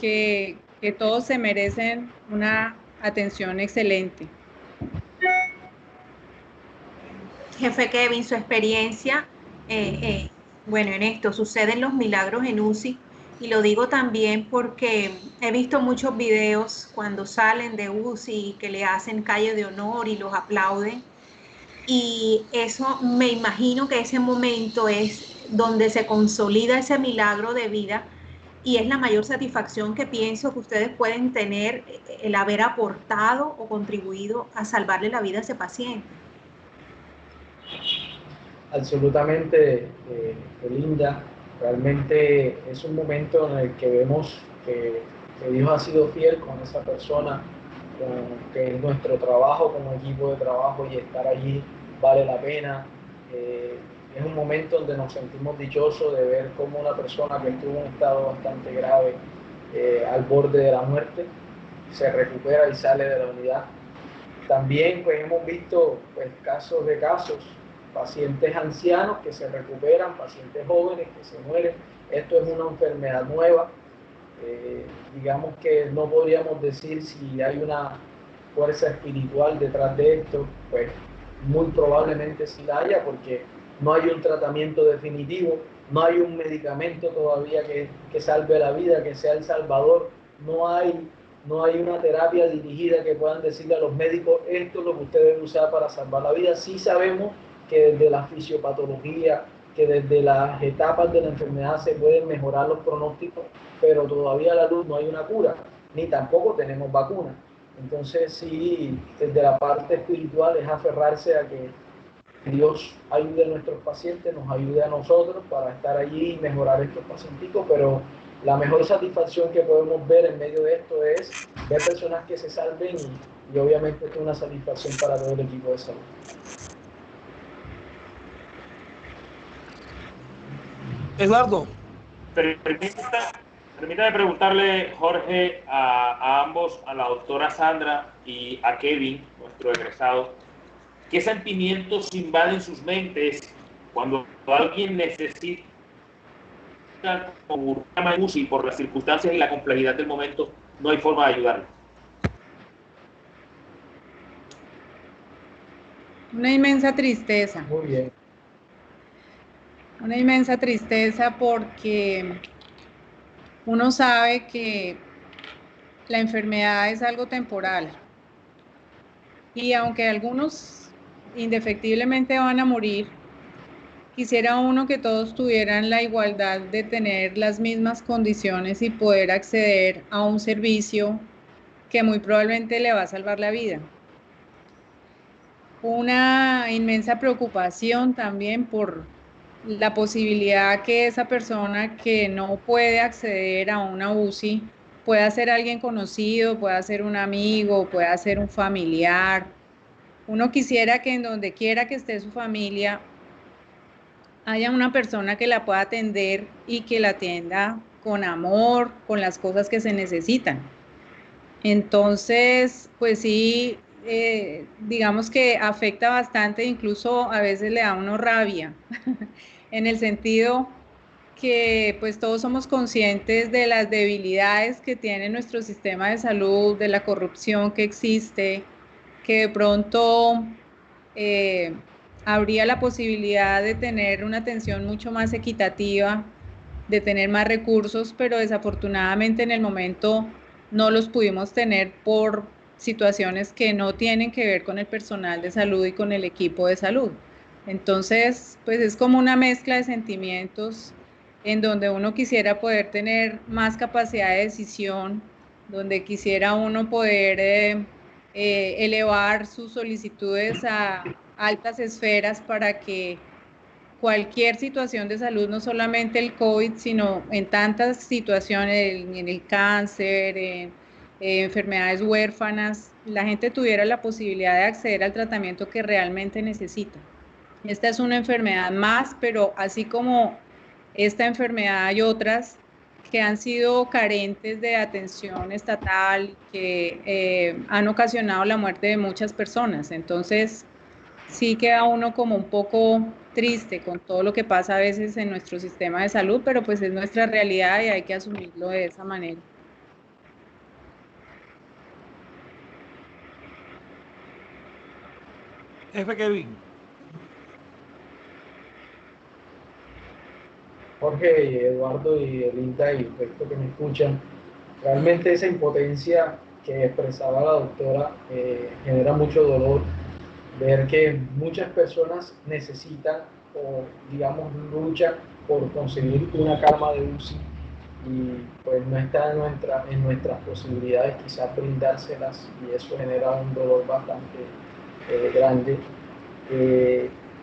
que todos se merecen una atención excelente. Jefe Kevin, su experiencia, bueno, en esto suceden los milagros en UCI, y lo digo también porque he visto muchos videos cuando salen de UCI que le hacen calle de honor y los aplauden, y eso me imagino que ese momento es donde se consolida ese milagro de vida, y es la mayor satisfacción que pienso que ustedes pueden tener, el haber aportado o contribuido a salvarle la vida a ese paciente. Absolutamente, Linda. Realmente es un momento en el que vemos que Dios ha sido fiel con esa persona, que es nuestro trabajo como equipo de trabajo, y estar allí vale la pena. Es un momento donde nos sentimos dichosos de ver cómo una persona que estuvo en un estado bastante grave, al borde de la muerte, se recupera y sale de la unidad. También pues hemos visto pues, casos, pacientes ancianos que se recuperan, pacientes jóvenes que se mueren. Esto es una enfermedad nueva. Digamos que no podríamos decir si hay una fuerza espiritual detrás de esto, pues muy probablemente sí la haya, porque no hay un tratamiento definitivo, no hay un medicamento todavía que salve la vida, que sea el salvador. No hay una terapia dirigida que puedan decirle a los médicos, esto es lo que usted debe usar para salvar la vida. Sí sabemos que desde la fisiopatología, que desde las etapas de la enfermedad se pueden mejorar los pronósticos, pero todavía a la luz no hay una cura, ni tampoco tenemos vacuna. Entonces sí, desde la parte espiritual es aferrarse a que Dios ayude a nuestros pacientes, nos ayude a nosotros para estar allí y mejorar estos pacienticos, pero la mejor satisfacción que podemos ver en medio de esto es ver personas que se salven, y obviamente es una satisfacción para todo el equipo de salud. Eduardo. Permítame preguntarle, Jorge, a ambos, a la doctora Sandra y a Kevin, nuestro egresado, ¿qué sentimientos invaden sus mentes cuando alguien necesita como una UCI por las circunstancias y la complejidad del momento, no hay forma de ayudarlo? Una inmensa tristeza. Muy bien. Una inmensa tristeza porque uno sabe que la enfermedad es algo temporal, y aunque algunos indefectiblemente van a morir, quisiera uno que todos tuvieran la igualdad de tener las mismas condiciones y poder acceder a un servicio que muy probablemente le va a salvar la vida. Una inmensa preocupación también por la posibilidad que esa persona que no puede acceder a una UCI pueda ser alguien conocido, pueda ser un amigo, pueda ser un familiar. Uno quisiera que en donde quiera que esté su familia haya una persona que la pueda atender y que la atienda con amor, con las cosas que se necesitan. Entonces, pues sí, digamos que afecta bastante, incluso a veces le da a uno rabia, en el sentido que pues todos somos conscientes de las debilidades que tiene nuestro sistema de salud, de la corrupción que existe, que de pronto habría la posibilidad de tener una atención mucho más equitativa, de tener más recursos, pero desafortunadamente en el momento no los pudimos tener por situaciones que no tienen que ver con el personal de salud y con el equipo de salud. Entonces, pues es como una mezcla de sentimientos en donde uno quisiera poder tener más capacidad de decisión, donde quisiera uno poder elevar sus solicitudes a altas esferas para que cualquier situación de salud, no solamente el COVID, sino en tantas situaciones, en el cáncer, en enfermedades huérfanas, la gente tuviera la posibilidad de acceder al tratamiento que realmente necesita. Esta es una enfermedad más, pero así como esta enfermedad hay otras que han sido carentes de atención estatal, que han ocasionado la muerte de muchas personas. Entonces, sí queda uno como un poco triste con todo lo que pasa a veces en nuestro sistema de salud, pero pues es nuestra realidad y hay que asumirlo de esa manera. Jefe Kevin. Jorge, Eduardo y Elinda y el resto que me escuchan, realmente esa impotencia que expresaba la doctora genera mucho dolor ver que muchas personas necesitan o digamos luchan por conseguir una cama de UCI y pues no está en nuestras posibilidades quizás brindárselas y eso genera un dolor bastante grande.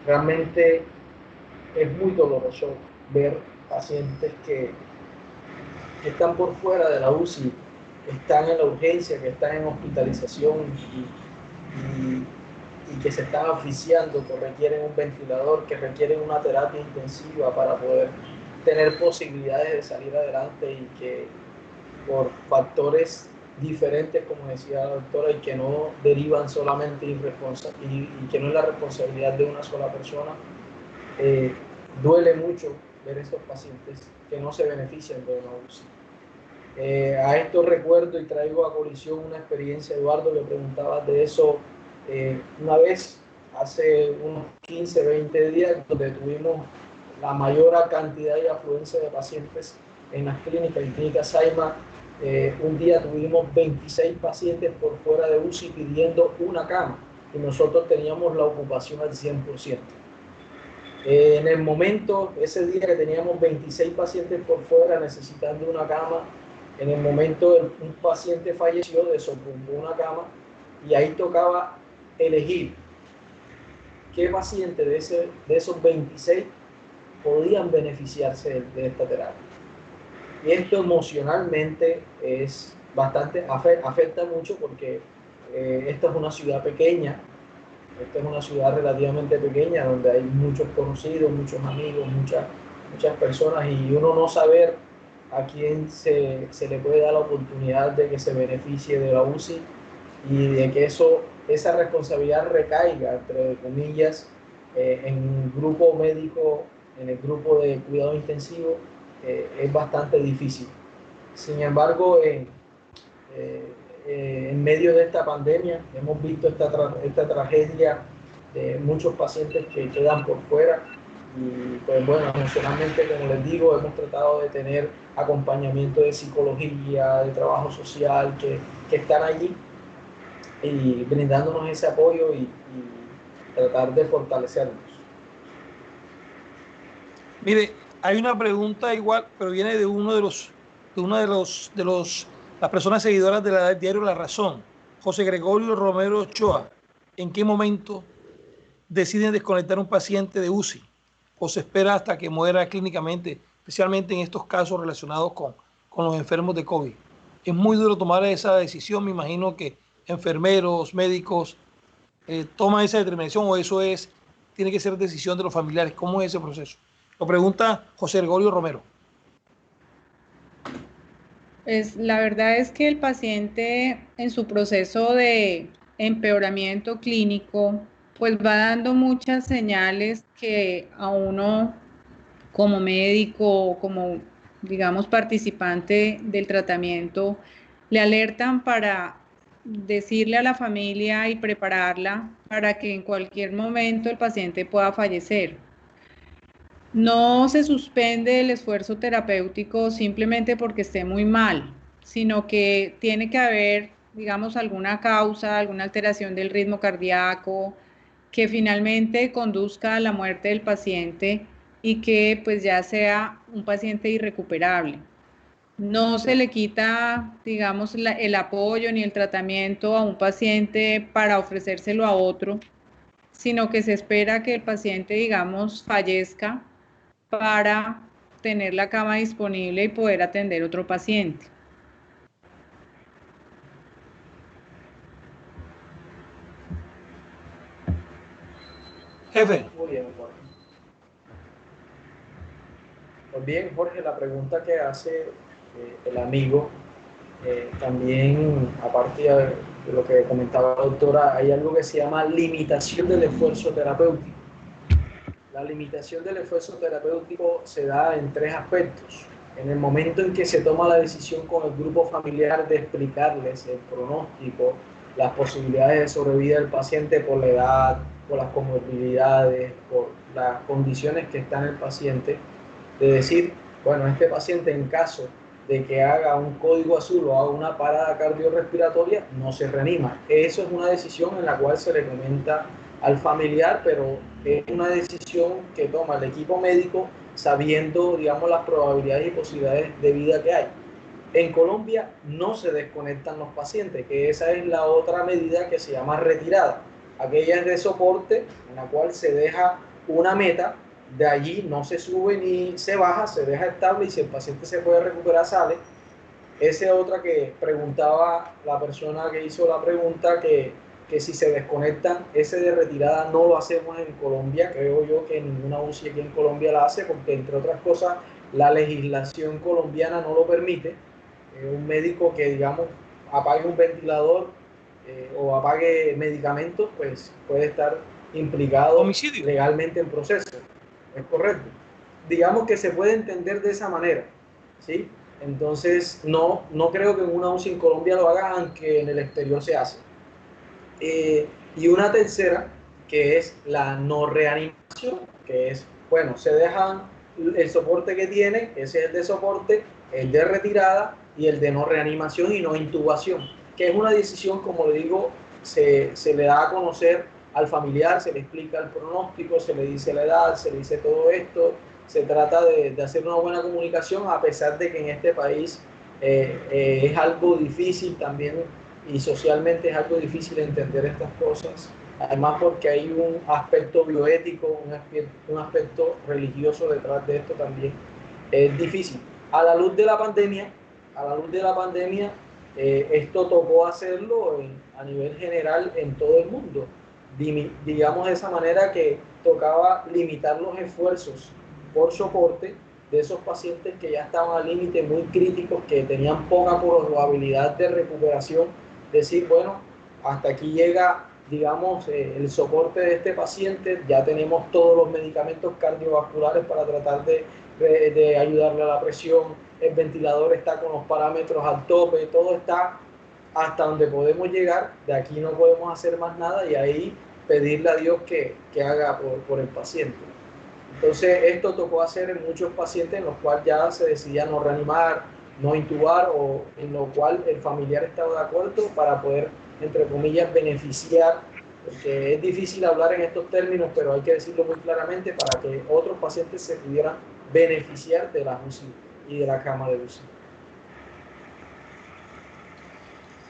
Realmente es muy doloroso ver pacientes que están por fuera de la UCI, que están en la urgencia, que están en hospitalización y que se están asfixiando, que requieren un ventilador, que requieren una terapia intensiva para poder tener posibilidades de salir adelante y que por factores diferentes, como decía la doctora, y que no derivan solamente y que no es la responsabilidad de una sola persona, duele mucho ver estos pacientes que no se benefician de una UCI. A esto recuerdo y traigo a colisión una experiencia, Eduardo, que preguntabas de eso, una vez hace unos 15, 20 días, donde tuvimos la mayor cantidad y afluencia de pacientes en las clínicas, en Clínica Saima, un día tuvimos 26 pacientes por fuera de UCI pidiendo una cama y nosotros teníamos la ocupación al 100%. En el momento, ese día que teníamos 26 pacientes por fuera necesitando una cama, en el momento un paciente falleció, desocupó una cama y ahí tocaba elegir qué paciente de esos 26 podían beneficiarse de esta terapia. Y esto emocionalmente es bastante, afecta mucho porque esta es una ciudad pequeña, esta es una ciudad relativamente pequeña donde hay muchos conocidos, muchos amigos, muchas personas y uno no saber a quién se le puede dar la oportunidad de que se beneficie de la UCI y de que esa responsabilidad recaiga, entre comillas, en un grupo médico, en el grupo de cuidado intensivo, es bastante difícil. Sin embargo, en medio de esta pandemia hemos visto esta tragedia de muchos pacientes que quedan por fuera y pues bueno, emocionalmente, como les digo, hemos tratado de tener acompañamiento de psicología, de trabajo social que están allí y brindándonos ese apoyo y tratar de fortalecernos. Mire, hay una pregunta igual, pero viene de las personas seguidoras de la diario La Razón, José Gregorio Romero Ochoa. ¿En qué momento deciden desconectar a un paciente de UCI o se espera hasta que muera clínicamente, especialmente en estos casos relacionados con los enfermos de COVID? Es muy duro tomar esa decisión, me imagino que enfermeros, médicos toman esa determinación o tiene que ser decisión de los familiares. ¿Cómo es ese proceso? Lo pregunta José Gregorio Romero. Pues la verdad es que el paciente en su proceso de empeoramiento clínico pues va dando muchas señales que a uno como médico, como, digamos, participante del tratamiento, le alertan para decirle a la familia y prepararla para que en cualquier momento el paciente pueda fallecer. No se suspende el esfuerzo terapéutico simplemente porque esté muy mal, sino que tiene que haber, digamos, alguna causa, alguna alteración del ritmo cardíaco que finalmente conduzca a la muerte del paciente y que pues ya sea un paciente irrecuperable. No se le quita, digamos, el apoyo ni el tratamiento a un paciente para ofrecérselo a otro, sino que se espera que el paciente, digamos, fallezca para tener la cama disponible y poder atender otro paciente. Jefe. Muy bien, Jorge. Pues bien, Jorge, la pregunta que hace el amigo, también, aparte de lo que comentaba la doctora, hay algo que se llama limitación del esfuerzo terapéutico. La limitación del esfuerzo terapéutico se da en tres aspectos. En el momento en que se toma la decisión con el grupo familiar de explicarles el pronóstico, las posibilidades de sobrevida del paciente por la edad, por las comorbilidades, por las condiciones que está en el paciente, de decir, bueno, este paciente en caso de que haga un código azul o haga una parada cardiorrespiratoria, no se reanima. Eso es una decisión en la cual se le comenta al familiar, pero es una decisión que toma el equipo médico sabiendo, digamos, las probabilidades y posibilidades de vida que hay. En Colombia no se desconectan los pacientes, que esa es la otra medida que se llama retirada. Aquella es de soporte, en la cual se deja una meta, de allí no se sube ni se baja, se deja estable y si el paciente se puede recuperar, sale. Esa es otra que preguntaba la persona que hizo la pregunta, que si se desconectan, ese de retirada no lo hacemos en Colombia. Creo yo que ninguna UCI aquí en Colombia la hace porque, entre otras cosas, la legislación colombiana no lo permite. Un médico que, digamos, apague un ventilador o apague medicamentos, pues puede estar implicado Homicidio. legalmente en proceso. Es correcto. Digamos que se puede entender de esa manera, ¿sí? Entonces, no creo que en una UCI en Colombia lo hagan, aunque en el exterior se hace. Y una tercera, que es la no reanimación, que es, bueno, se dejan el soporte que tiene, ese es el de soporte, el de retirada y el de no reanimación y no intubación, que es una decisión, como le digo, se le da a conocer al familiar, se le explica el pronóstico, se le dice la edad, se le dice todo esto, se trata de hacer una buena comunicación, a pesar de que en este país es algo difícil también y socialmente es algo difícil entender estas cosas, además porque hay un aspecto bioético, un aspecto religioso detrás de esto también. Es difícil. A la luz de la pandemia, esto tocó hacerlo a nivel general en todo el mundo. Digamos de esa manera que tocaba limitar los esfuerzos por soporte de esos pacientes que ya estaban al límite, muy críticos, que tenían poca probabilidad de recuperación. Decir, bueno, hasta aquí llega, digamos, el soporte de este paciente, ya tenemos todos los medicamentos cardiovasculares para tratar de ayudarle a la presión, el ventilador está con los parámetros al tope, todo está hasta donde podemos llegar, de aquí no podemos hacer más nada y ahí pedirle a Dios que haga por el paciente. Entonces esto tocó hacer en muchos pacientes en los cuales ya se decidía no reanimar, no intubar, o en lo cual el familiar estaba de acuerdo para poder, entre comillas, beneficiar, porque es difícil hablar en estos términos, pero hay que decirlo muy claramente para que otros pacientes se pudieran beneficiar de la UCI y de la cama de UCI.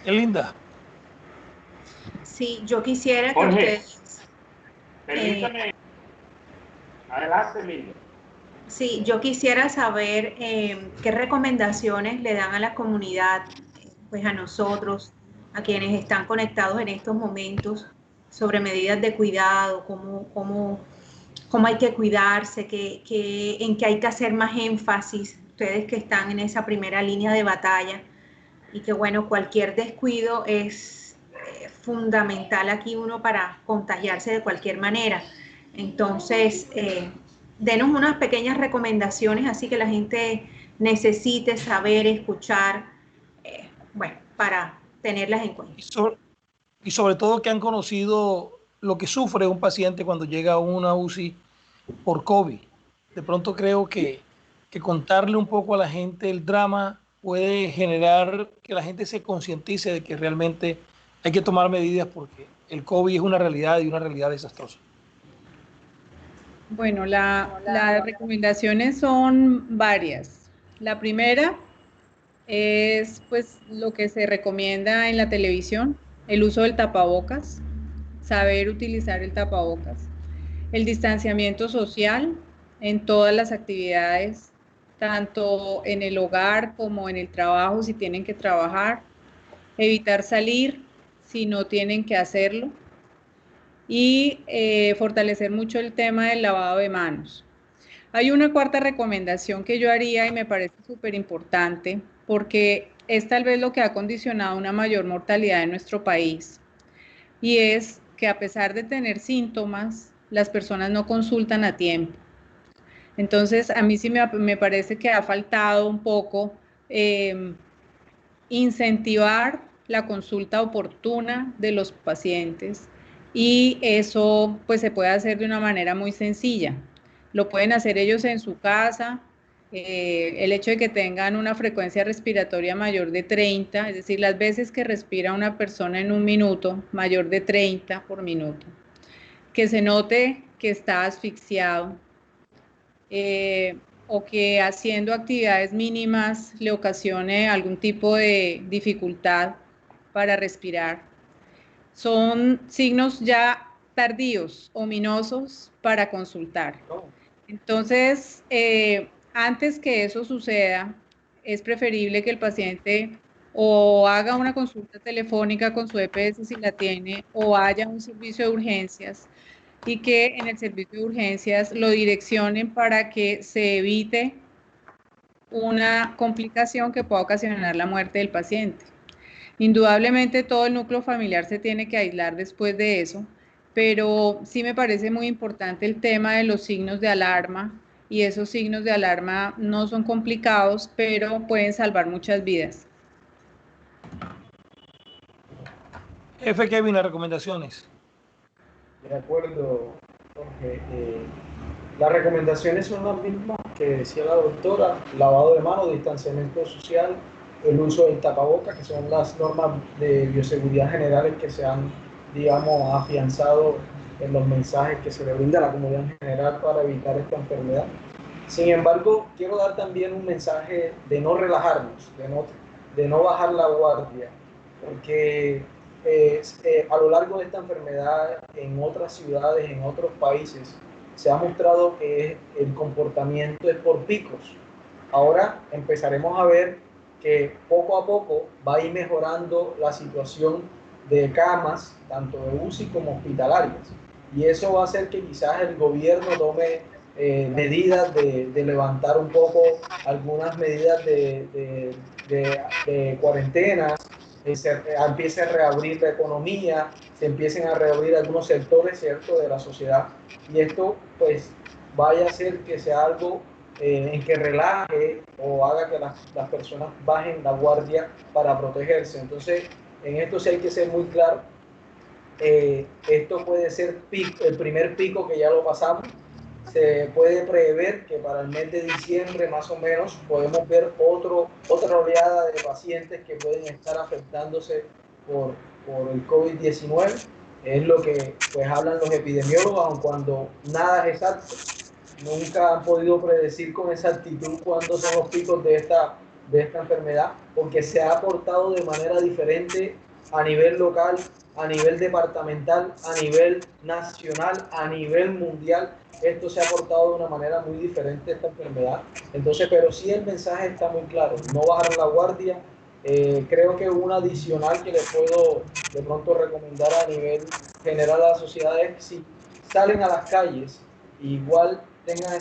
Linda. Sí, yo quisiera que Jorge, ustedes... permítame. Adelante, Linda. Sí, yo quisiera saber qué recomendaciones le dan a la comunidad, pues a nosotros, a quienes están conectados en estos momentos, sobre medidas de cuidado, cómo hay que cuidarse, en qué hay que hacer más énfasis, ustedes que están en esa primera línea de batalla, y que bueno, cualquier descuido es fundamental aquí uno para contagiarse de cualquier manera. Entonces, denos unas pequeñas recomendaciones, así que la gente necesite saber, escuchar, bueno, para tenerlas en cuenta. Y sobre todo que han conocido lo que sufre un paciente cuando llega a una UCI por COVID. De pronto creo que contarle un poco a la gente el drama puede generar que la gente se concientice de que realmente hay que tomar medidas porque el COVID es una realidad y una realidad desastrosa. Bueno, las recomendaciones son varias. La primera es pues lo que se recomienda en la televisión, el uso del tapabocas, saber utilizar el tapabocas, el distanciamiento social en todas las actividades, tanto en el hogar como en el trabajo si tienen que trabajar, evitar salir si no tienen que hacerlo y fortalecer mucho el tema del lavado de manos. Hay una cuarta recomendación que yo haría y me parece súper importante porque es tal vez lo que ha condicionado una mayor mortalidad en nuestro país y es que a pesar de tener síntomas, las personas no consultan a tiempo. Entonces, a mí sí me parece que ha faltado un poco incentivar la consulta oportuna de los pacientes y eso pues se puede hacer de una manera muy sencilla. Lo pueden hacer ellos en su casa, el hecho de que tengan una frecuencia respiratoria mayor de 30, es decir, las veces que respira una persona en un minuto, mayor de 30 por minuto. Que se note que está asfixiado o que haciendo actividades mínimas le ocasione algún tipo de dificultad para respirar. Son signos ya tardíos, ominosos para consultar. Entonces, antes que eso suceda, es preferible que el paciente o haga una consulta telefónica con su EPS si la tiene, o vaya a un servicio de urgencias y que en el servicio de urgencias lo direccionen para que se evite una complicación que pueda ocasionar la muerte del paciente. Indudablemente todo el núcleo familiar se tiene que aislar después de eso, pero sí me parece muy importante el tema de los signos de alarma, y esos signos de alarma no son complicados, pero pueden salvar muchas vidas. Jefe Kevin, las recomendaciones. De acuerdo, Jorge. Las recomendaciones son las mismas que decía la doctora: lavado de manos, distanciamiento social, el uso del tapabocas, que son las normas de bioseguridad generales que se han, digamos, afianzado en los mensajes que se le brinda a la comunidad en general para evitar esta enfermedad. Sin embargo, quiero dar también un mensaje de no relajarnos, de no bajar la guardia, porque a lo largo de esta enfermedad en otras ciudades, en otros países, se ha mostrado que el comportamiento es por picos. Ahora empezaremos a ver que poco a poco va a ir mejorando la situación de camas, tanto de UCI como hospitalarias. Y eso va a hacer que quizás el gobierno tome medidas de levantar un poco algunas medidas de cuarentenas, empiece a reabrir la economía, se empiecen a reabrir algunos sectores, ¿cierto?, de la sociedad, y esto pues vaya a hacer que sea algo en que relaje o haga que las personas bajen la guardia para protegerse. Entonces, en esto sí hay que ser muy claro. Esto puede ser el primer pico que ya lo pasamos. Se puede prever que para el mes de diciembre más o menos podemos ver otra oleada de pacientes que pueden estar afectándose por el COVID-19. Es lo que pues hablan los epidemiólogos, aun cuando nada es exacto. Nunca han podido predecir con exactitud cuándo son los picos de esta enfermedad, porque se ha aportado de manera diferente a nivel local, a nivel departamental, a nivel nacional, a nivel mundial. Esto se ha aportado de una manera muy diferente esta enfermedad. Entonces, pero sí el mensaje está muy claro: no bajar la guardia. Creo que un adicional que les puedo de pronto recomendar a nivel general a la sociedad es, si salen a las calles, igual tengan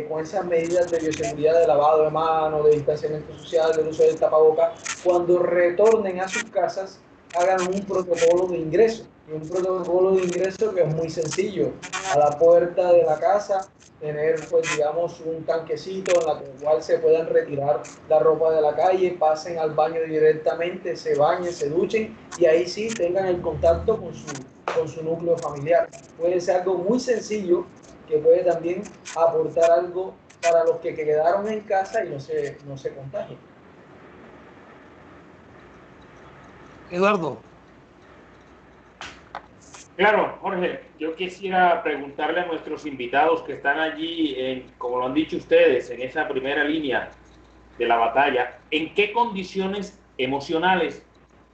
con esas medidas de bioseguridad, de lavado de manos, de distanciamiento social, del uso del tapabocas. Cuando retornen a sus casas, hagan un protocolo de ingreso. Y un protocolo de ingreso que es muy sencillo. A la puerta de la casa tener, pues digamos, un tanquecito en la cual se puedan retirar la ropa de la calle, pasen al baño directamente, se bañen, se duchen y ahí sí tengan el contacto con su núcleo familiar. Puede ser algo muy sencillo que puede también aportar algo para los que quedaron en casa y no se contagien. Eduardo. Claro, Jorge, yo quisiera preguntarle a nuestros invitados que están allí, como lo han dicho ustedes, en esa primera línea de la batalla, ¿en qué condiciones emocionales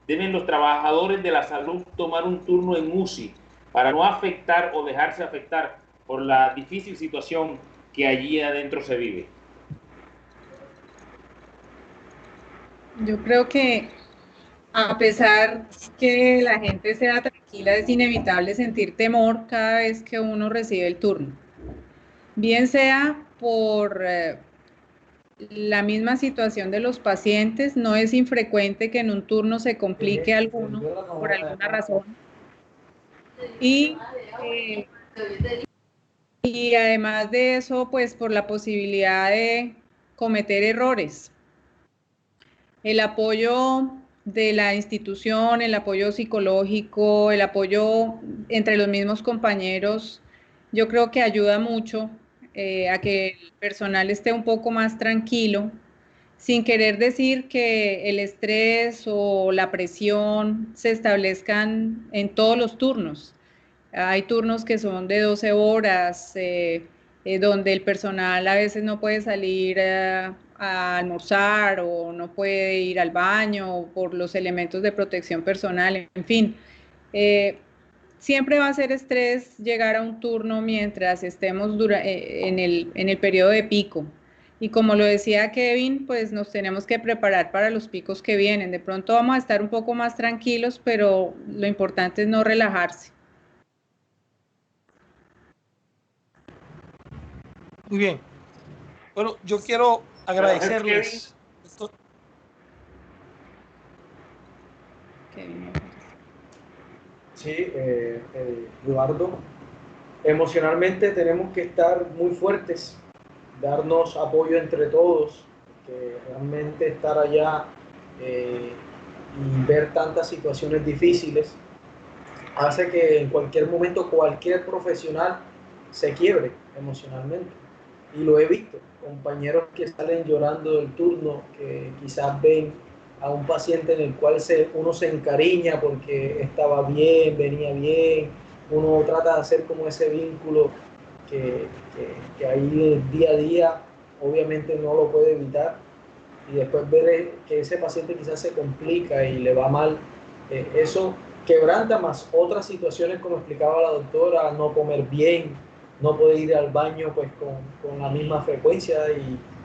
deben los trabajadores de la salud tomar un turno en UCI para no afectar o dejarse afectar por la difícil situación que allí adentro se vive? Yo creo que a pesar que la gente sea tranquila, es inevitable sentir temor cada vez que uno recibe el turno. Bien sea por la misma situación de los pacientes, no es infrecuente que en un turno se complique alguno por alguna razón. Y además de eso, pues por la posibilidad de cometer errores. El apoyo de la institución, el apoyo psicológico, el apoyo entre los mismos compañeros, yo creo que ayuda mucho a que el personal esté un poco más tranquilo, sin querer decir que el estrés o la presión se establezcan en todos los turnos. Hay turnos que son de 12 horas, donde el personal a veces no puede salir a almorzar o no puede ir al baño por los elementos de protección personal, en fin. Siempre va a ser estrés llegar a un turno mientras estemos en el periodo de pico. Y como lo decía Kevin, pues nos tenemos que preparar para los picos que vienen. De pronto vamos a estar un poco más tranquilos, pero lo importante es no relajarse. Muy bien. Bueno, yo quiero agradecerles. Sí, Eduardo, emocionalmente tenemos que estar muy fuertes, darnos apoyo entre todos, que realmente estar allá y ver tantas situaciones difíciles hace que en cualquier momento cualquier profesional se quiebre emocionalmente. Y lo he visto, compañeros que salen llorando del turno, que quizás ven a un paciente en el cual uno se encariña porque estaba bien, venía bien, uno trata de hacer como ese vínculo que ahí día a día obviamente no lo puede evitar, y después ver que ese paciente quizás se complica y le va mal, eso quebranta, más otras situaciones como explicaba la doctora, no comer bien, no poder ir al baño pues con la misma frecuencia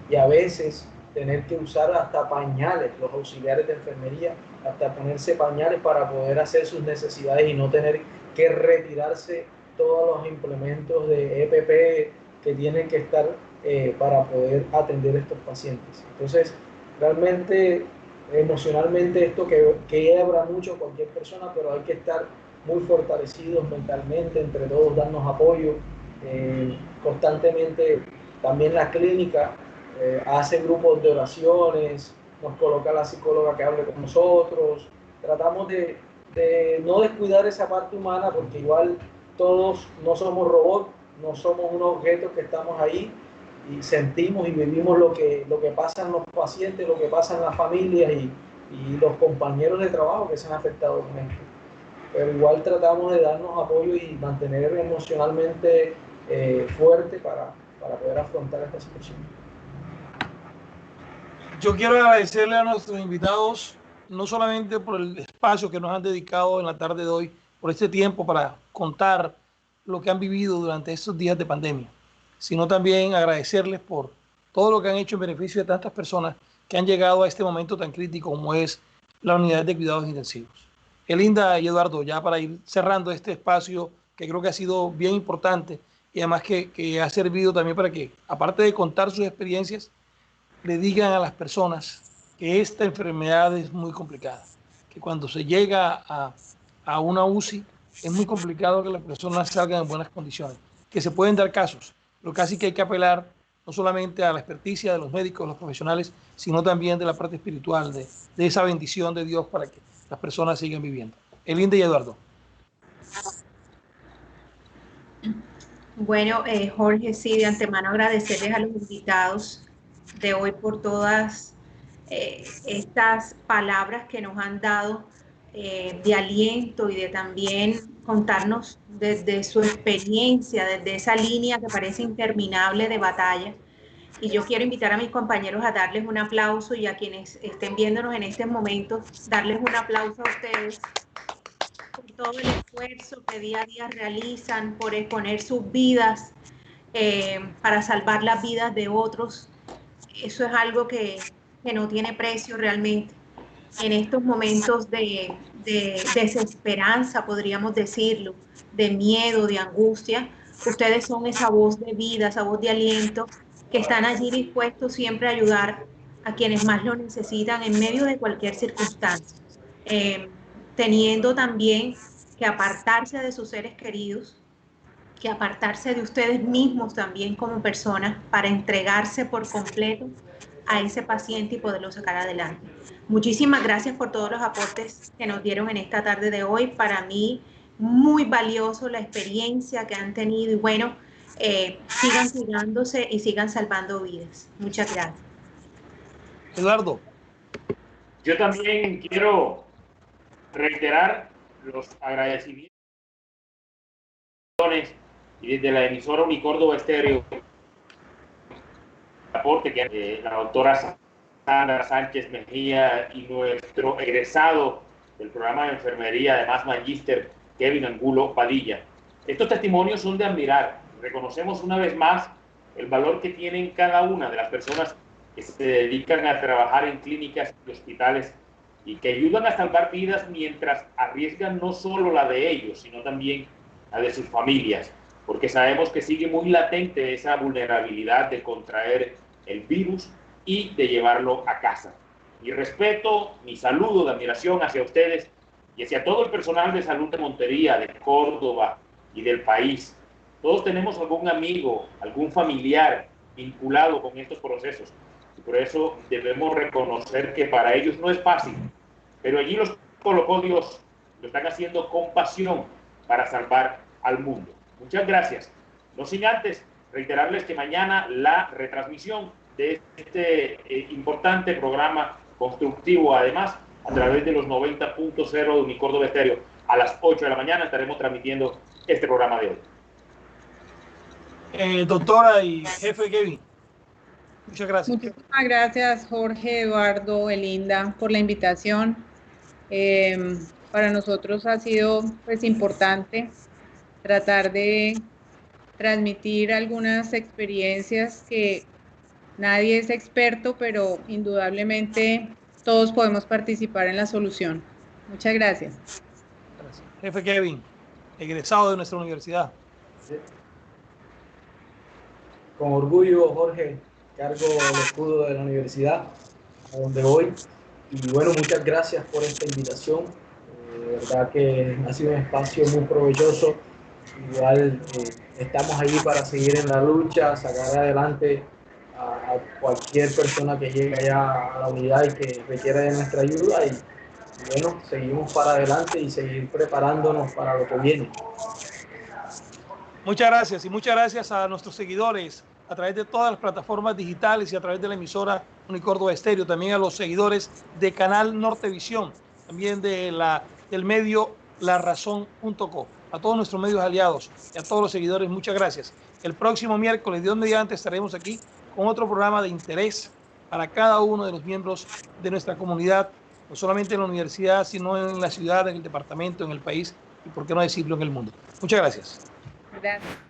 y a veces tener que usar hasta pañales, los auxiliares de enfermería, hasta ponerse pañales para poder hacer sus necesidades y no tener que retirarse todos los implementos de EPP que tienen que estar para poder atender a estos pacientes. Entonces, realmente emocionalmente esto quiebra mucho a cualquier persona, pero hay que estar muy fortalecidos mentalmente, entre todos darnos apoyo. Constantemente también la clínica hace grupos de oraciones, nos coloca la psicóloga que hable con nosotros, tratamos de no descuidar esa parte humana, porque igual todos no somos robots, no somos unos objetos que estamos ahí y sentimos y vivimos lo que pasa en los pacientes, lo que pasa en las familias y los compañeros de trabajo que se han afectado con esto. Pero igual tratamos de darnos apoyo y mantener emocionalmente fuerte para poder afrontar esta situación. Yo quiero agradecerle a nuestros invitados, no solamente por el espacio que nos han dedicado en la tarde de hoy, por este tiempo para contar lo que han vivido durante estos días de pandemia, sino también agradecerles por todo lo que han hecho en beneficio de tantas personas que han llegado a este momento tan crítico como es la unidad de cuidados intensivos. Linda y Eduardo, ya para ir cerrando este espacio que creo que ha sido bien importante y además que ha servido también para que, aparte de contar sus experiencias, le digan a las personas que esta enfermedad es muy complicada, que cuando se llega a una UCI es muy complicado que las personas salgan en buenas condiciones, que se pueden dar casos, pero casi que hay que apelar no solamente a la experticia de los médicos, los profesionales, sino también de la parte espiritual, de esa bendición de Dios para que las personas sigan viviendo. Elinda y Eduardo. Bueno, Jorge, sí, de antemano agradecerles a los invitados de hoy por todas estas palabras que nos han dado de aliento y de también contarnos desde su experiencia, desde esa línea que parece interminable de batalla. Y yo quiero invitar a mis compañeros a darles un aplauso y a quienes estén viéndonos en este momento, darles un aplauso a ustedes por todo el esfuerzo que día a día realizan, por exponer sus vidas para salvar las vidas de otros. Eso es algo que no tiene precio realmente. En estos momentos de desesperanza, podríamos decirlo, de miedo, de angustia, ustedes son esa voz de vida, esa voz de aliento, que están allí dispuestos siempre a ayudar a quienes más lo necesitan en medio de cualquier circunstancia. Teniendo también que apartarse de sus seres queridos, que apartarse de ustedes mismos también como personas para entregarse por completo a ese paciente y poderlo sacar adelante. Muchísimas gracias por todos los aportes que nos dieron en esta tarde de hoy. Para mí, muy valioso la experiencia que han tenido y bueno, sigan cuidándose y sigan salvando vidas. Muchas gracias. Eduardo. Yo también quiero reiterar los agradecimientos y desde la emisora Unicórdoba Estéreo, el aporte que la doctora Sandra Sánchez Mejía y nuestro egresado del programa de enfermería, además magíster, Kevin Angulo Padilla. Estos testimonios son de admirar. Reconocemos una vez más el valor que tienen cada una de las personas que se dedican a trabajar en clínicas y hospitales y que ayudan a salvar vidas mientras arriesgan no solo la de ellos, sino también la de sus familias, porque sabemos que sigue muy latente esa vulnerabilidad de contraer el virus y de llevarlo a casa. Mi respeto, mi saludo de admiración hacia ustedes y hacia todo el personal de salud de Montería, de Córdoba y del país. Todos tenemos algún amigo, algún familiar vinculado con estos procesos y por eso debemos reconocer que para ellos no es fácil, pero allí los colocó Dios, lo están haciendo con pasión para salvar al mundo. Muchas gracias. No sin antes reiterarles que mañana la retransmisión de este importante programa constructivo, además, a través de los 90.0 de Unicórdoba Estéreo, a las 8 de la mañana estaremos transmitiendo este programa de hoy. Doctora y jefe Kevin, muchas gracias. Muchísimas gracias, Jorge, Eduardo, Elinda, por la invitación. Para nosotros ha sido pues importante tratar de transmitir algunas experiencias que nadie es experto, pero indudablemente todos podemos participar en la solución. Muchas gracias. Gracias. Jefe Kevin, egresado de nuestra universidad. Con orgullo, Jorge, cargo el escudo de la universidad a donde voy. Y bueno, muchas gracias por esta invitación. De verdad que ha sido un espacio muy provechoso. Igual estamos ahí para seguir en la lucha, sacar adelante a cualquier persona que llegue allá a la unidad y que requiera de nuestra ayuda. Y bueno, seguimos para adelante y seguir preparándonos para lo que viene. Muchas gracias y muchas gracias a nuestros seguidores a través de todas las plataformas digitales y a través de la emisora Unicórdoba Estéreo, también a los seguidores de Canal Nortevisión, también del medio larazón.co, a todos nuestros medios aliados y a todos los seguidores, muchas gracias. El próximo miércoles, Dios mediante, estaremos aquí con otro programa de interés para cada uno de los miembros de nuestra comunidad, no solamente en la universidad, sino en la ciudad, en el departamento, en el país y por qué no decirlo en el mundo. Muchas gracias. Gracias.